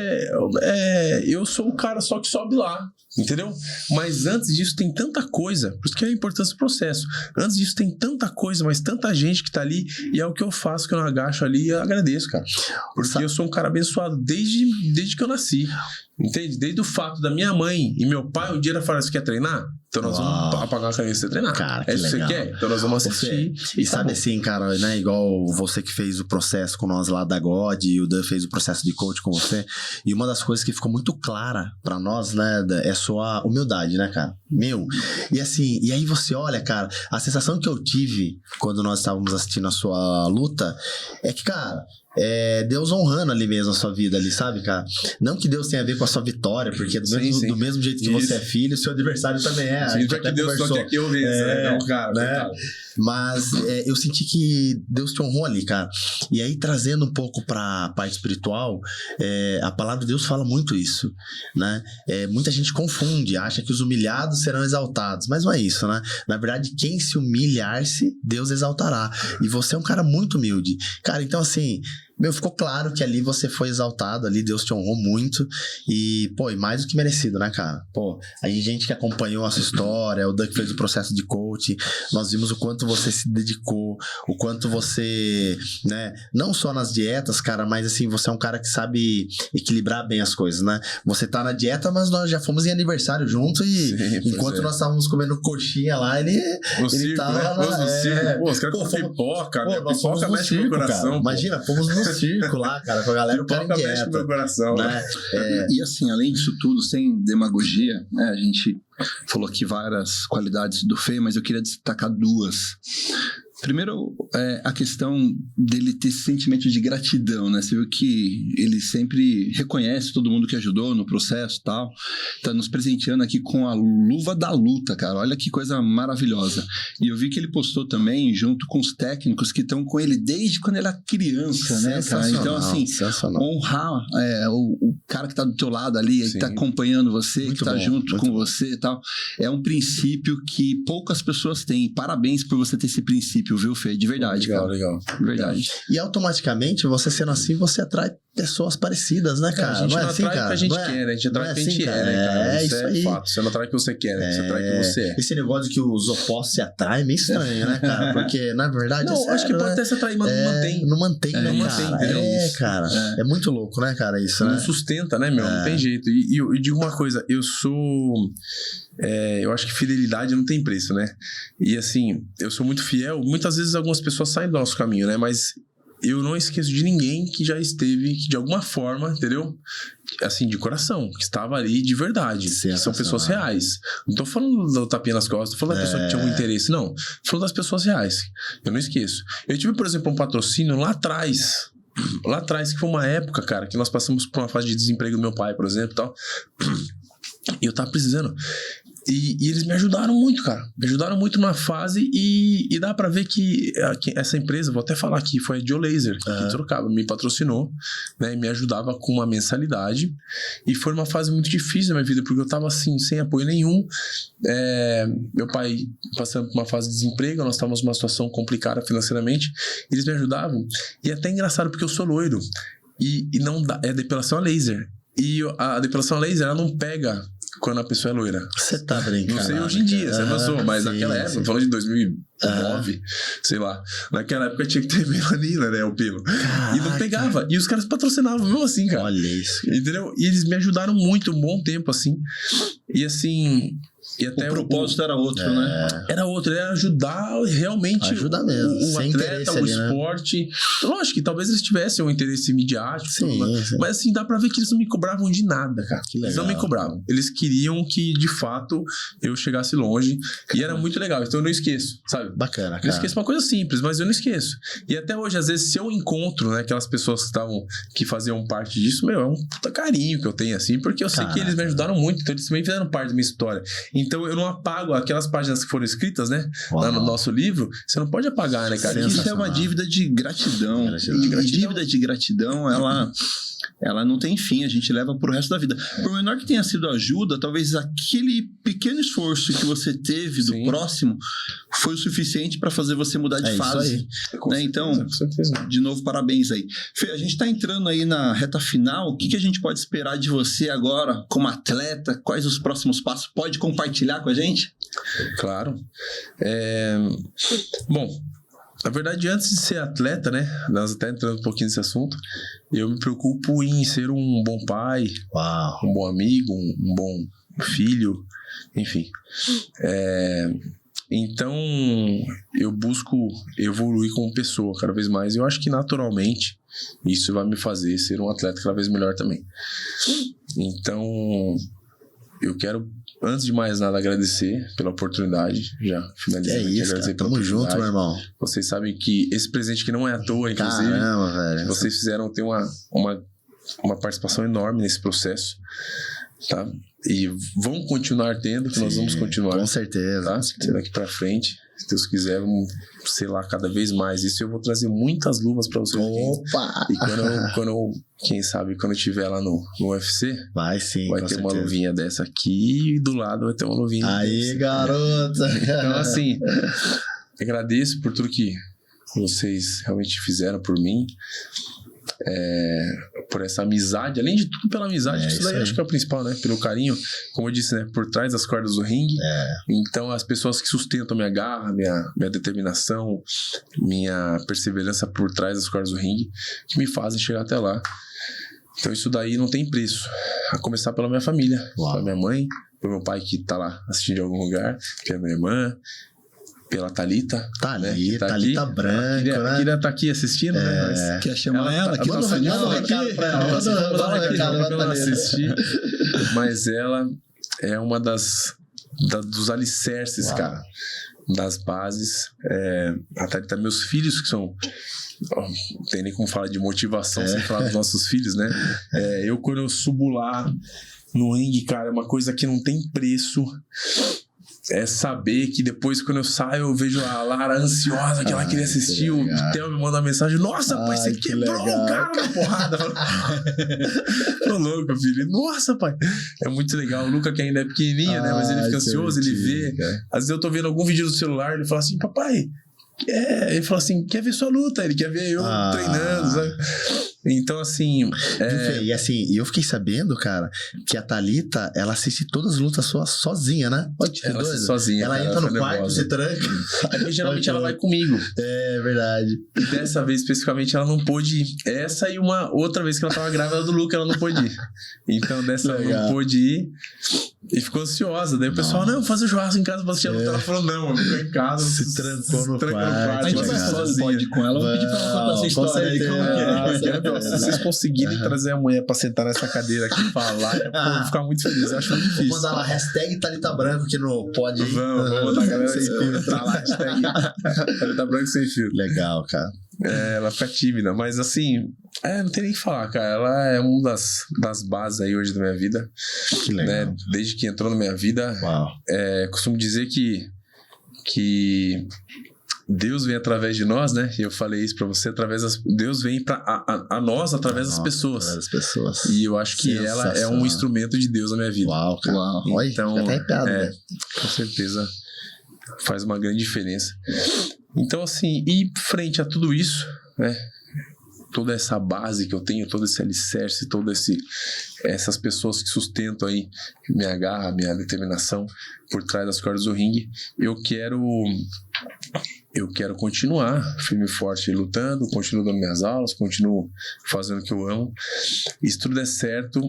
eu sou o cara só que sobe lá. Entendeu? Mas antes disso tem tanta coisa, por isso que é a importância do processo. Antes disso tem tanta coisa, mas tanta gente que tá ali, e é o que eu faço, que eu não agacho ali e eu agradeço, cara. Porque eu sou um cara abençoado desde que eu nasci. Entende? Desde o fato da minha mãe e meu pai um dia falaram: você quer treinar? Então nós vamos apagar a cabeça e você treinar. Cara, que isso que você quer? Então nós vamos assistir. E sabe assim, cara, né? Igual você que fez o processo com nós lá da God, e o Dan fez o processo de coach com você. E uma das coisas que ficou muito clara pra nós, né, é sua humildade, né, cara? E assim, e aí você olha, cara, a sensação que eu tive quando nós estávamos assistindo a sua luta é que, cara, Deus honrando ali mesmo a sua vida ali, sabe, cara? Não que Deus tenha a ver com a sua vitória, porque do mesmo jeito que você é filho, seu adversário também é. Sim, que Deus só quer que eu vença, não, cara, né? Mas eu senti que Deus te honrou ali, cara. E aí, trazendo um pouco pra parte espiritual, a palavra de Deus fala muito isso, né? Muita gente confunde, acha que os humilhados serão exaltados, mas não é isso, né? Na verdade, quem se humilhar-se, Deus exaltará. E você é um cara muito humilde. Cara, então assim... ficou claro que ali você foi exaltado, ali Deus te honrou muito e, e mais do que merecido, né, cara? A gente que acompanhou a sua história, o Dan que fez o processo de coach, nós vimos o quanto você se dedicou, o quanto você, né, não só nas dietas, cara, mas assim, você é um cara que sabe equilibrar bem as coisas, né? Você tá na dieta, mas nós já fomos em aniversário junto e enquanto nós estávamos comendo coxinha lá, ele tava lá. Os caras com pipoca, nós fomos no circo, cara. Imagina, fomos no circo lá, cara, com a galera do cara em dieta, com o meu coração, né? E assim, além disso tudo, sem demagogia, né, a gente falou aqui várias qualidades do Fê, mas eu queria destacar duas. Primeiro, a questão dele ter esse sentimento de gratidão, né? Você viu que ele sempre reconhece todo mundo que ajudou no processo e tal. Tá nos presenteando aqui com a luva da luta, cara. Olha que coisa maravilhosa. E eu vi que ele postou também junto com os técnicos que estão com ele desde quando ele era criança, né, cara? Então, assim, honrar o cara que tá do teu lado ali, que tá acompanhando você, muito que tá junto com você e tal. É um princípio que poucas pessoas têm. Parabéns por você ter esse princípio, viu, Fê? De verdade, legal, cara. Legal. De verdade. E automaticamente, você sendo assim, você atrai pessoas parecidas, né, cara? A gente não é assim, atrai o que a gente cara? quer, né? A gente atrai o que a assim, gente é, né, cara? Isso aí. Fato. Você não atrai o que você quer, né? Você atrai o que você é. Esse negócio de que os opostos se atraem é meio estranho, né, cara? Porque, na verdade, Não, acho que pode até se atrair, mas não mantém. Não mantém, né, não cara? mantém, entendeu? Cara. É muito louco, né, cara, isso, Não né? sustenta, né, meu? Não tem jeito. E eu digo uma coisa, eu acho que fidelidade não tem preço, né? E assim, eu sou muito fiel. Muitas vezes algumas pessoas saem do nosso caminho, né? Mas eu não esqueço de ninguém que já esteve, que de alguma forma, entendeu? Assim, de coração, que estava ali de verdade. Que são pessoas reais. Não tô falando do tapinha nas costas, tô falando da pessoa que tinha algum interesse. Não, tô falando das pessoas reais. Eu não esqueço. Eu tive, por exemplo, um patrocínio lá atrás, que foi uma época, cara, que nós passamos por uma fase de desemprego do meu pai, por exemplo, e tal. E eu tava precisando. E eles me ajudaram muito, cara. Me ajudaram muito numa fase e dá pra ver que essa empresa, vou até falar aqui, foi a Joe Laser, que de Sorocaba, me patrocinou, né? E me ajudava com uma mensalidade. E foi uma fase muito difícil na minha vida, porque eu tava assim, sem apoio nenhum. Meu pai passando por uma fase de desemprego, nós estávamos numa situação complicada financeiramente. Eles me ajudavam. E é até engraçado, porque eu sou loiro. E não dá, é depilação a laser. E a depilação a laser, ela não pega quando a pessoa é loira. Você tá brincando. Não sei hoje em dia, você avançou, mas naquela época, falando de 2009, sei lá, naquela época tinha que ter melanina, né, o pelo. Caraca. E não pegava. E os caras patrocinavam mesmo assim, cara. Olha isso. Entendeu? E eles me ajudaram muito, um bom tempo, assim. E assim... E até o propósito era outro, né? Era outro, era ajudar realmente ajudar mesmo, o atleta, o esporte. Né? Lógico que talvez eles tivessem um interesse midiático, sim. Mas assim, dá pra ver que eles não me cobravam de nada, cara. Eles não me cobravam. Eles queriam que, de fato, eu chegasse longe. E era muito legal, então eu não esqueço, sabe? Bacana, cara. Eu não esqueço uma coisa simples, mas eu não esqueço. E até hoje, às vezes, se eu encontro, né, aquelas pessoas que faziam parte disso, é um puta carinho que eu tenho, assim, porque eu sei que eles me ajudaram muito, então eles também fizeram parte da minha história. Então eu não apago aquelas páginas que foram escritas, né? Lá no nosso livro. Você não pode apagar, né, cara? Isso é uma dívida de gratidão. E dívida de gratidão, ela não tem fim, a gente leva pro resto da vida. Por menor que tenha sido ajuda, talvez aquele pequeno esforço que você teve do próximo foi o suficiente para fazer você mudar de fase. Né? Então, de novo, parabéns aí. Fê, a gente tá entrando aí na reta final. O que a gente pode esperar de você agora como atleta? Quais os próximos passos? Pode compartilhar com a gente? Claro. Bom, na verdade, antes de ser atleta, né? Nós até entrando um pouquinho nesse assunto, eu me preocupo em ser um bom pai, um bom amigo, um bom filho, enfim. Então, eu busco evoluir como pessoa cada vez mais. Eu acho que naturalmente isso vai me fazer ser um atleta cada vez melhor também. Então, eu quero, antes de mais nada, agradecer pela oportunidade. Já finalizando aqui, agradecer pela oportunidade. Tamo junto, meu irmão. Vocês sabem que esse presente que não é à toa, inclusive. Caramba, velho. Vocês fizeram ter uma participação enorme nesse processo, tá? E vão continuar tendo, que nós vamos continuar. Com certeza. Tá? Daqui pra frente, se Deus quiser, vamos, sei lá, cada vez mais. Isso eu vou trazer muitas luvas pra vocês. Opa! E quando quem sabe, quando eu estiver lá no UFC, vai sim, vai ter uma luvinha dessa aqui e do lado vai ter uma luvinha. Aí, garota! Então, assim, agradeço por tudo que vocês realmente fizeram por mim. Por essa amizade, além de tudo pela amizade, isso daí acho que é o principal, né? Pelo carinho, como eu disse, né? Por trás das cordas do ringue. Então, as pessoas que sustentam minha garra, minha determinação, minha perseverança por trás das cordas do ringue, que me fazem chegar até lá. Então, isso daí não tem preço. A começar pela minha família, pela minha mãe, pelo meu pai que tá lá assistindo em algum lugar, pela minha irmã, pela Thalita. Thalita, Thalita Branco, né? Queria estar aqui assistindo, né? Mas quer chamar ela? Que manda um recado pra ela. Assistir. Mas ela é uma dos alicerces, cara, das bases. A Thalita, meus filhos, que são... Não tem nem como falar de motivação sem falar dos nossos filhos, né? Quando eu subo lá no ringue, cara, é uma coisa que não tem preço. É saber que depois, quando eu saio, eu vejo a Lara ansiosa, que ela queria assistir. O Theo me manda uma mensagem: nossa, pai, você quebrou o cara na porrada. Tô louco, filho. Nossa, pai. É muito legal. O Luca, que ainda é pequenininho, né? Mas ele fica ansioso, ele vê. Às vezes eu tô vendo algum vídeo do celular, ele fala assim: papai, ele fala assim, quer ver sua luta? Ele quer ver eu treinando, sabe? Então, assim... E assim, eu fiquei sabendo, cara, que a Thalita, ela assiste todas as lutas suas sozinha, né? Olha que ela doido. sozinha, ela cara, entra no foi quarto, nervosa. se tranca. Aí, geralmente ela vai comigo. É verdade. E dessa vez, especificamente, ela não pôde ir. Essa e uma outra vez que ela tava grávida do Luca, ela não pôde ir. Então, dessa ela não pôde ir. E ficou ansiosa. Daí o pessoal, não, vou fazer churrasco em casa pra assistir a luta. Ela falou, não, eu vou em casa. Se trancou no quarto. A gente vai fazer um pod com ela. Vou pedir pra ela contar essa história aí. Como que é? Se vocês conseguirem trazer a mulher pra sentar nessa cadeira aqui e falar, eu vou ficar muito feliz. Eu acho muito difícil. Vou mandar lá, hashtag Thalita Branco aqui no pod aí. Vamos mandar a galera entrar lá, hashtag Thalita Branco sem filtro. Legal, cara. Ela fica tímida, mas assim, não tem nem o que falar, cara. Ela é uma das bases aí hoje da minha vida. Que legal. Né? Desde que entrou na minha vida. Uau. Costumo dizer que Deus vem através de nós, né? E eu falei isso pra você, Deus vem a nós através das pessoas. Através das pessoas. E eu acho que ela é um instrumento de Deus na minha vida. Uau, cara. Olha, então, até arrepiado, né? Com certeza faz uma grande diferença. Então, assim, e frente a tudo isso, né? Toda essa base que eu tenho, todo esse alicerce, essas pessoas que sustentam aí minha garra, minha determinação por trás das cordas do ringue, eu quero continuar firme e forte lutando, continuo dando minhas aulas, continuo fazendo o que eu amo. E se tudo der certo,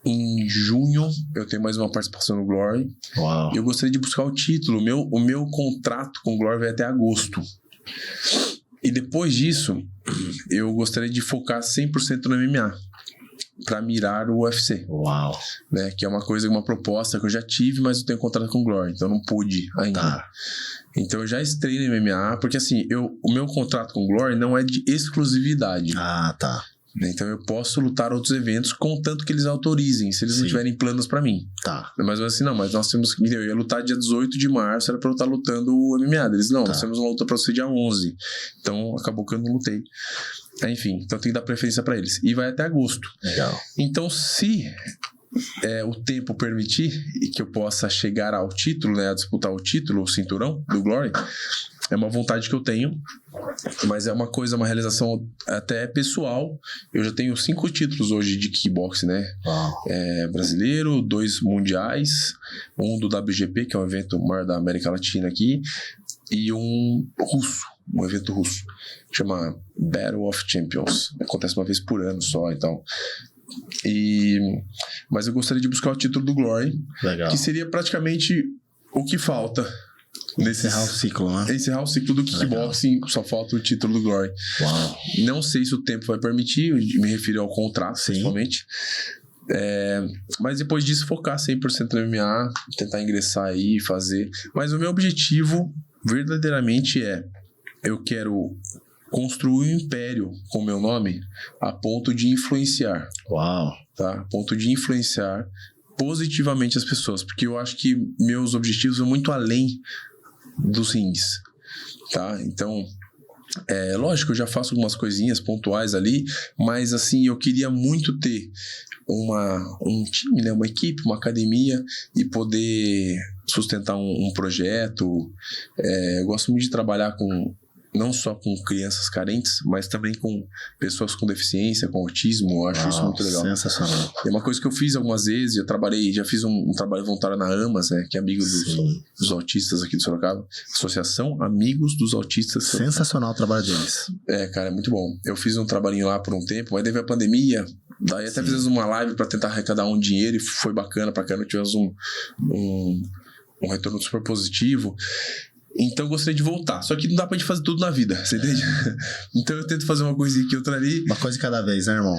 em junho eu tenho mais uma participação no Glory. Uau. Eu gostaria de buscar o título. O meu contrato com o Glory vai até agosto. E depois disso, eu gostaria de focar 100% no MMA para mirar o UFC. Uau. Né? Que é uma proposta que eu já tive, mas eu tenho contrato com o Glory, então eu não pude ainda. Tá. Então eu já estrei no MMA, porque assim, o meu contrato com o Glory não é de exclusividade. Ah, tá. Então eu posso lutar outros eventos, contanto que eles autorizem, se eles não tiverem planos pra mim. Tá. Mas assim, não, mas nós temos que... Eu ia lutar dia 18 de março, era pra eu estar lutando o MMA. Eles, não, nós temos uma luta pra você dia 11. Então acabou que eu não lutei. Enfim, então tem que dar preferência pra eles. E vai até agosto. Legal. Então se o tempo permitir e que eu possa chegar ao título, né, a disputar o título, o cinturão do Glory, é uma vontade que eu tenho, mas é uma realização até pessoal. Eu já tenho 5 títulos hoje de kickboxing, né? Brasileiro, 2 mundiais, um do WGP, que é um evento maior da América Latina aqui, e um evento russo, que chama Battle of Champions. Acontece uma vez por ano só e tal. Mas eu gostaria de buscar o título do Glory, Legal. que seria praticamente o que falta. Encerrar o ciclo, né? Encerrar o ciclo do kickboxing, só falta o título do Glory. Uau. Não sei se o tempo vai permitir, eu me refiro ao contrato, principalmente. Mas depois disso, focar 100% no MMA, tentar ingressar aí, fazer. Mas o meu objetivo, verdadeiramente, eu quero construir um império com o meu nome a ponto de influenciar. Uau. Tá? A ponto de influenciar positivamente as pessoas, porque eu acho que meus objetivos vão muito além dos rings, tá? Então, lógico, eu já faço algumas coisinhas pontuais ali, mas assim, eu queria muito ter um time, né? Uma equipe, uma academia e poder sustentar um projeto. Eu gosto muito de trabalhar não só com crianças carentes, mas também com pessoas com deficiência, com autismo. Eu acho isso muito legal. Sensacional. É uma coisa que eu fiz algumas vezes. Já fiz um trabalho voluntário na AMAS, né, que é amigo dos autistas aqui de Sorocaba. Associação Amigos dos Autistas. Sensacional o trabalho deles. Cara, é muito bom. Eu fiz um trabalhinho lá por um tempo, mas teve a pandemia. Daí até fizemos uma live para tentar arrecadar um dinheiro e foi bacana pra caramba. Tivemos um retorno super positivo. Então eu gostaria de voltar. Só que não dá pra gente fazer tudo na vida, você entende? Então eu tento fazer uma coisinha aqui, outra ali. Uma coisa de cada vez, né, irmão?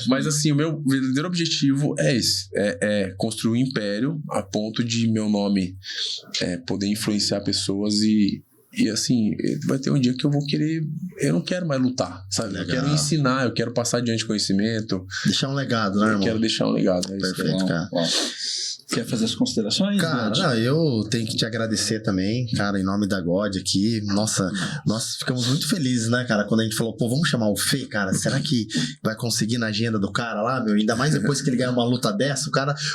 Mas assim, o meu verdadeiro objetivo é esse. É construir um império a ponto de meu nome poder influenciar pessoas e assim, vai ter um dia que eu vou querer... Eu não quero mais lutar, sabe? Legal. Eu quero ensinar, eu quero passar adiante conhecimento. Deixar um legado, né, irmão? Eu quero deixar um legado. Perfeito, cara. Quer fazer as considerações? Cara, God? não, eu tenho que te agradecer também, cara, em nome da God aqui. Nossa, nós ficamos muito felizes, né, cara, quando a gente falou, pô, vamos chamar o Fê, cara, será que vai conseguir na agenda do cara lá, meu? Ainda mais depois que ele ganhar uma luta dessa,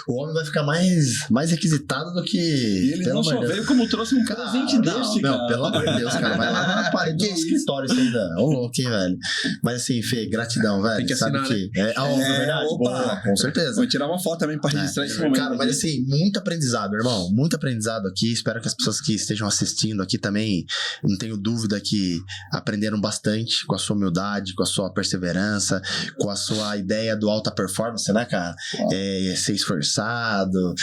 o homem vai ficar mais requisitado do que... E ele não só veio como trouxe um presente desse, cara. Não, pelo amor de Deus, cara, vai lá na parede do escritório isso ainda. Ô, louco, hein, velho. Mas assim, Fê, gratidão, velho. Tem que assinar, sabe que... É verdade, opa. boa, com certeza. Vou tirar uma foto também pra registrar esse momento. Cara, mas assim, muito aprendizado, irmão. Muito aprendizado aqui. Espero que as pessoas que estejam assistindo aqui também, não tenho dúvida que aprenderam bastante com a sua humildade, com a sua perseverança, com a sua ideia do alta performance, né, cara? Ser esforçado,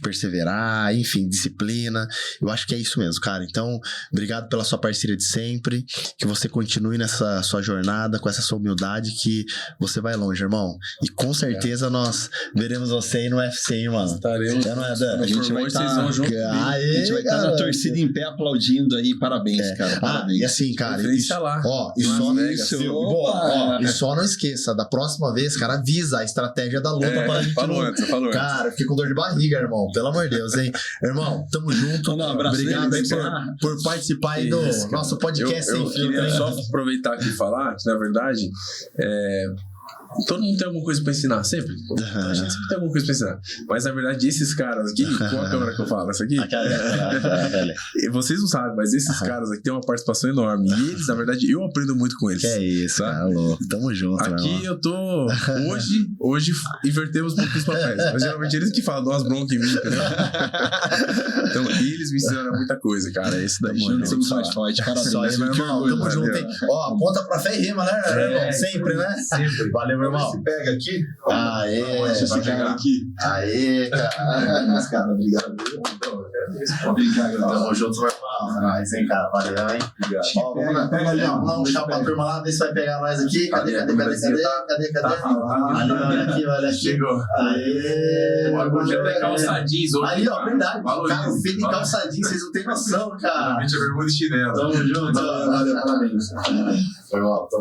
perseverar, enfim, disciplina. Eu acho que é isso mesmo, cara. Então, obrigado pela sua parceria de sempre. Que você continue nessa sua jornada, com essa sua humildade, que você vai longe, irmão. E com certeza nós veremos você aí no UFC, hein, mano. Estaremos. Já não é, Dan? A gente vai vocês estar vão junto. a gente vai estar na torcida em pé aplaudindo aí. Parabéns, cara. Parabéns. E assim, cara, Conferência lá. ó, e Las só, Vegas. e só não esqueça, da próxima vez, cara, avisa a estratégia da luta pra gente Falou não... antes, falou antes. Cara, eu fiquei com dor de barriga, irmão. Pelo amor de Deus, hein? Irmão, tamo junto. Um abraço. Obrigado aí por participar aí do nosso podcast eu sem filtro, queria hein? só aproveitar aqui e falar que, na verdade, todo mundo tem alguma coisa pra ensinar, sempre. A gente sempre tem alguma coisa pra ensinar. Mas, na verdade, esses caras aqui, qual a câmera que eu falo? Essa aqui? E vocês não sabem, mas esses caras aqui têm uma participação enorme. E eles, na verdade, eu aprendo muito com eles. Que é isso, tá? cara, louco. Tamo junto, Aqui eu tô... Hoje invertemos um pouco os papéis. Mas geralmente eles que falam, dão umas broncas em mim, entendeu? Então, eles me ensinaram muita coisa, cara. Esse daí, Juntos somos mais fortes. Parabéns. Isso aí, meu irmão. Tamo junto, hein? Ó, aponta pra fé e rima, né, irmão? Sempre, né? Sempre. Valeu, meu irmão. Se pega aqui. Aê, Deixa eu pegar aqui. Aê, cara. Cara, obrigado. Obrigado. Tamo junto, meu irmão. Mas, hein, cara. Valeu, hein? Ó, pega ali, ó. Vamos dar um chá pra turma lá, ver se vai pegar nós aqui. Cadê? Olha aqui. Chegou. Aê. O bagulho já tá calçadinhos hoje. Aí, ó, verdade. Cara, o Fê de calçadinho, vocês não têm noção, cara. Normalmente é bermuda e chinelo. Tamo junto. Valeu, parabéns. Foi mal, tamo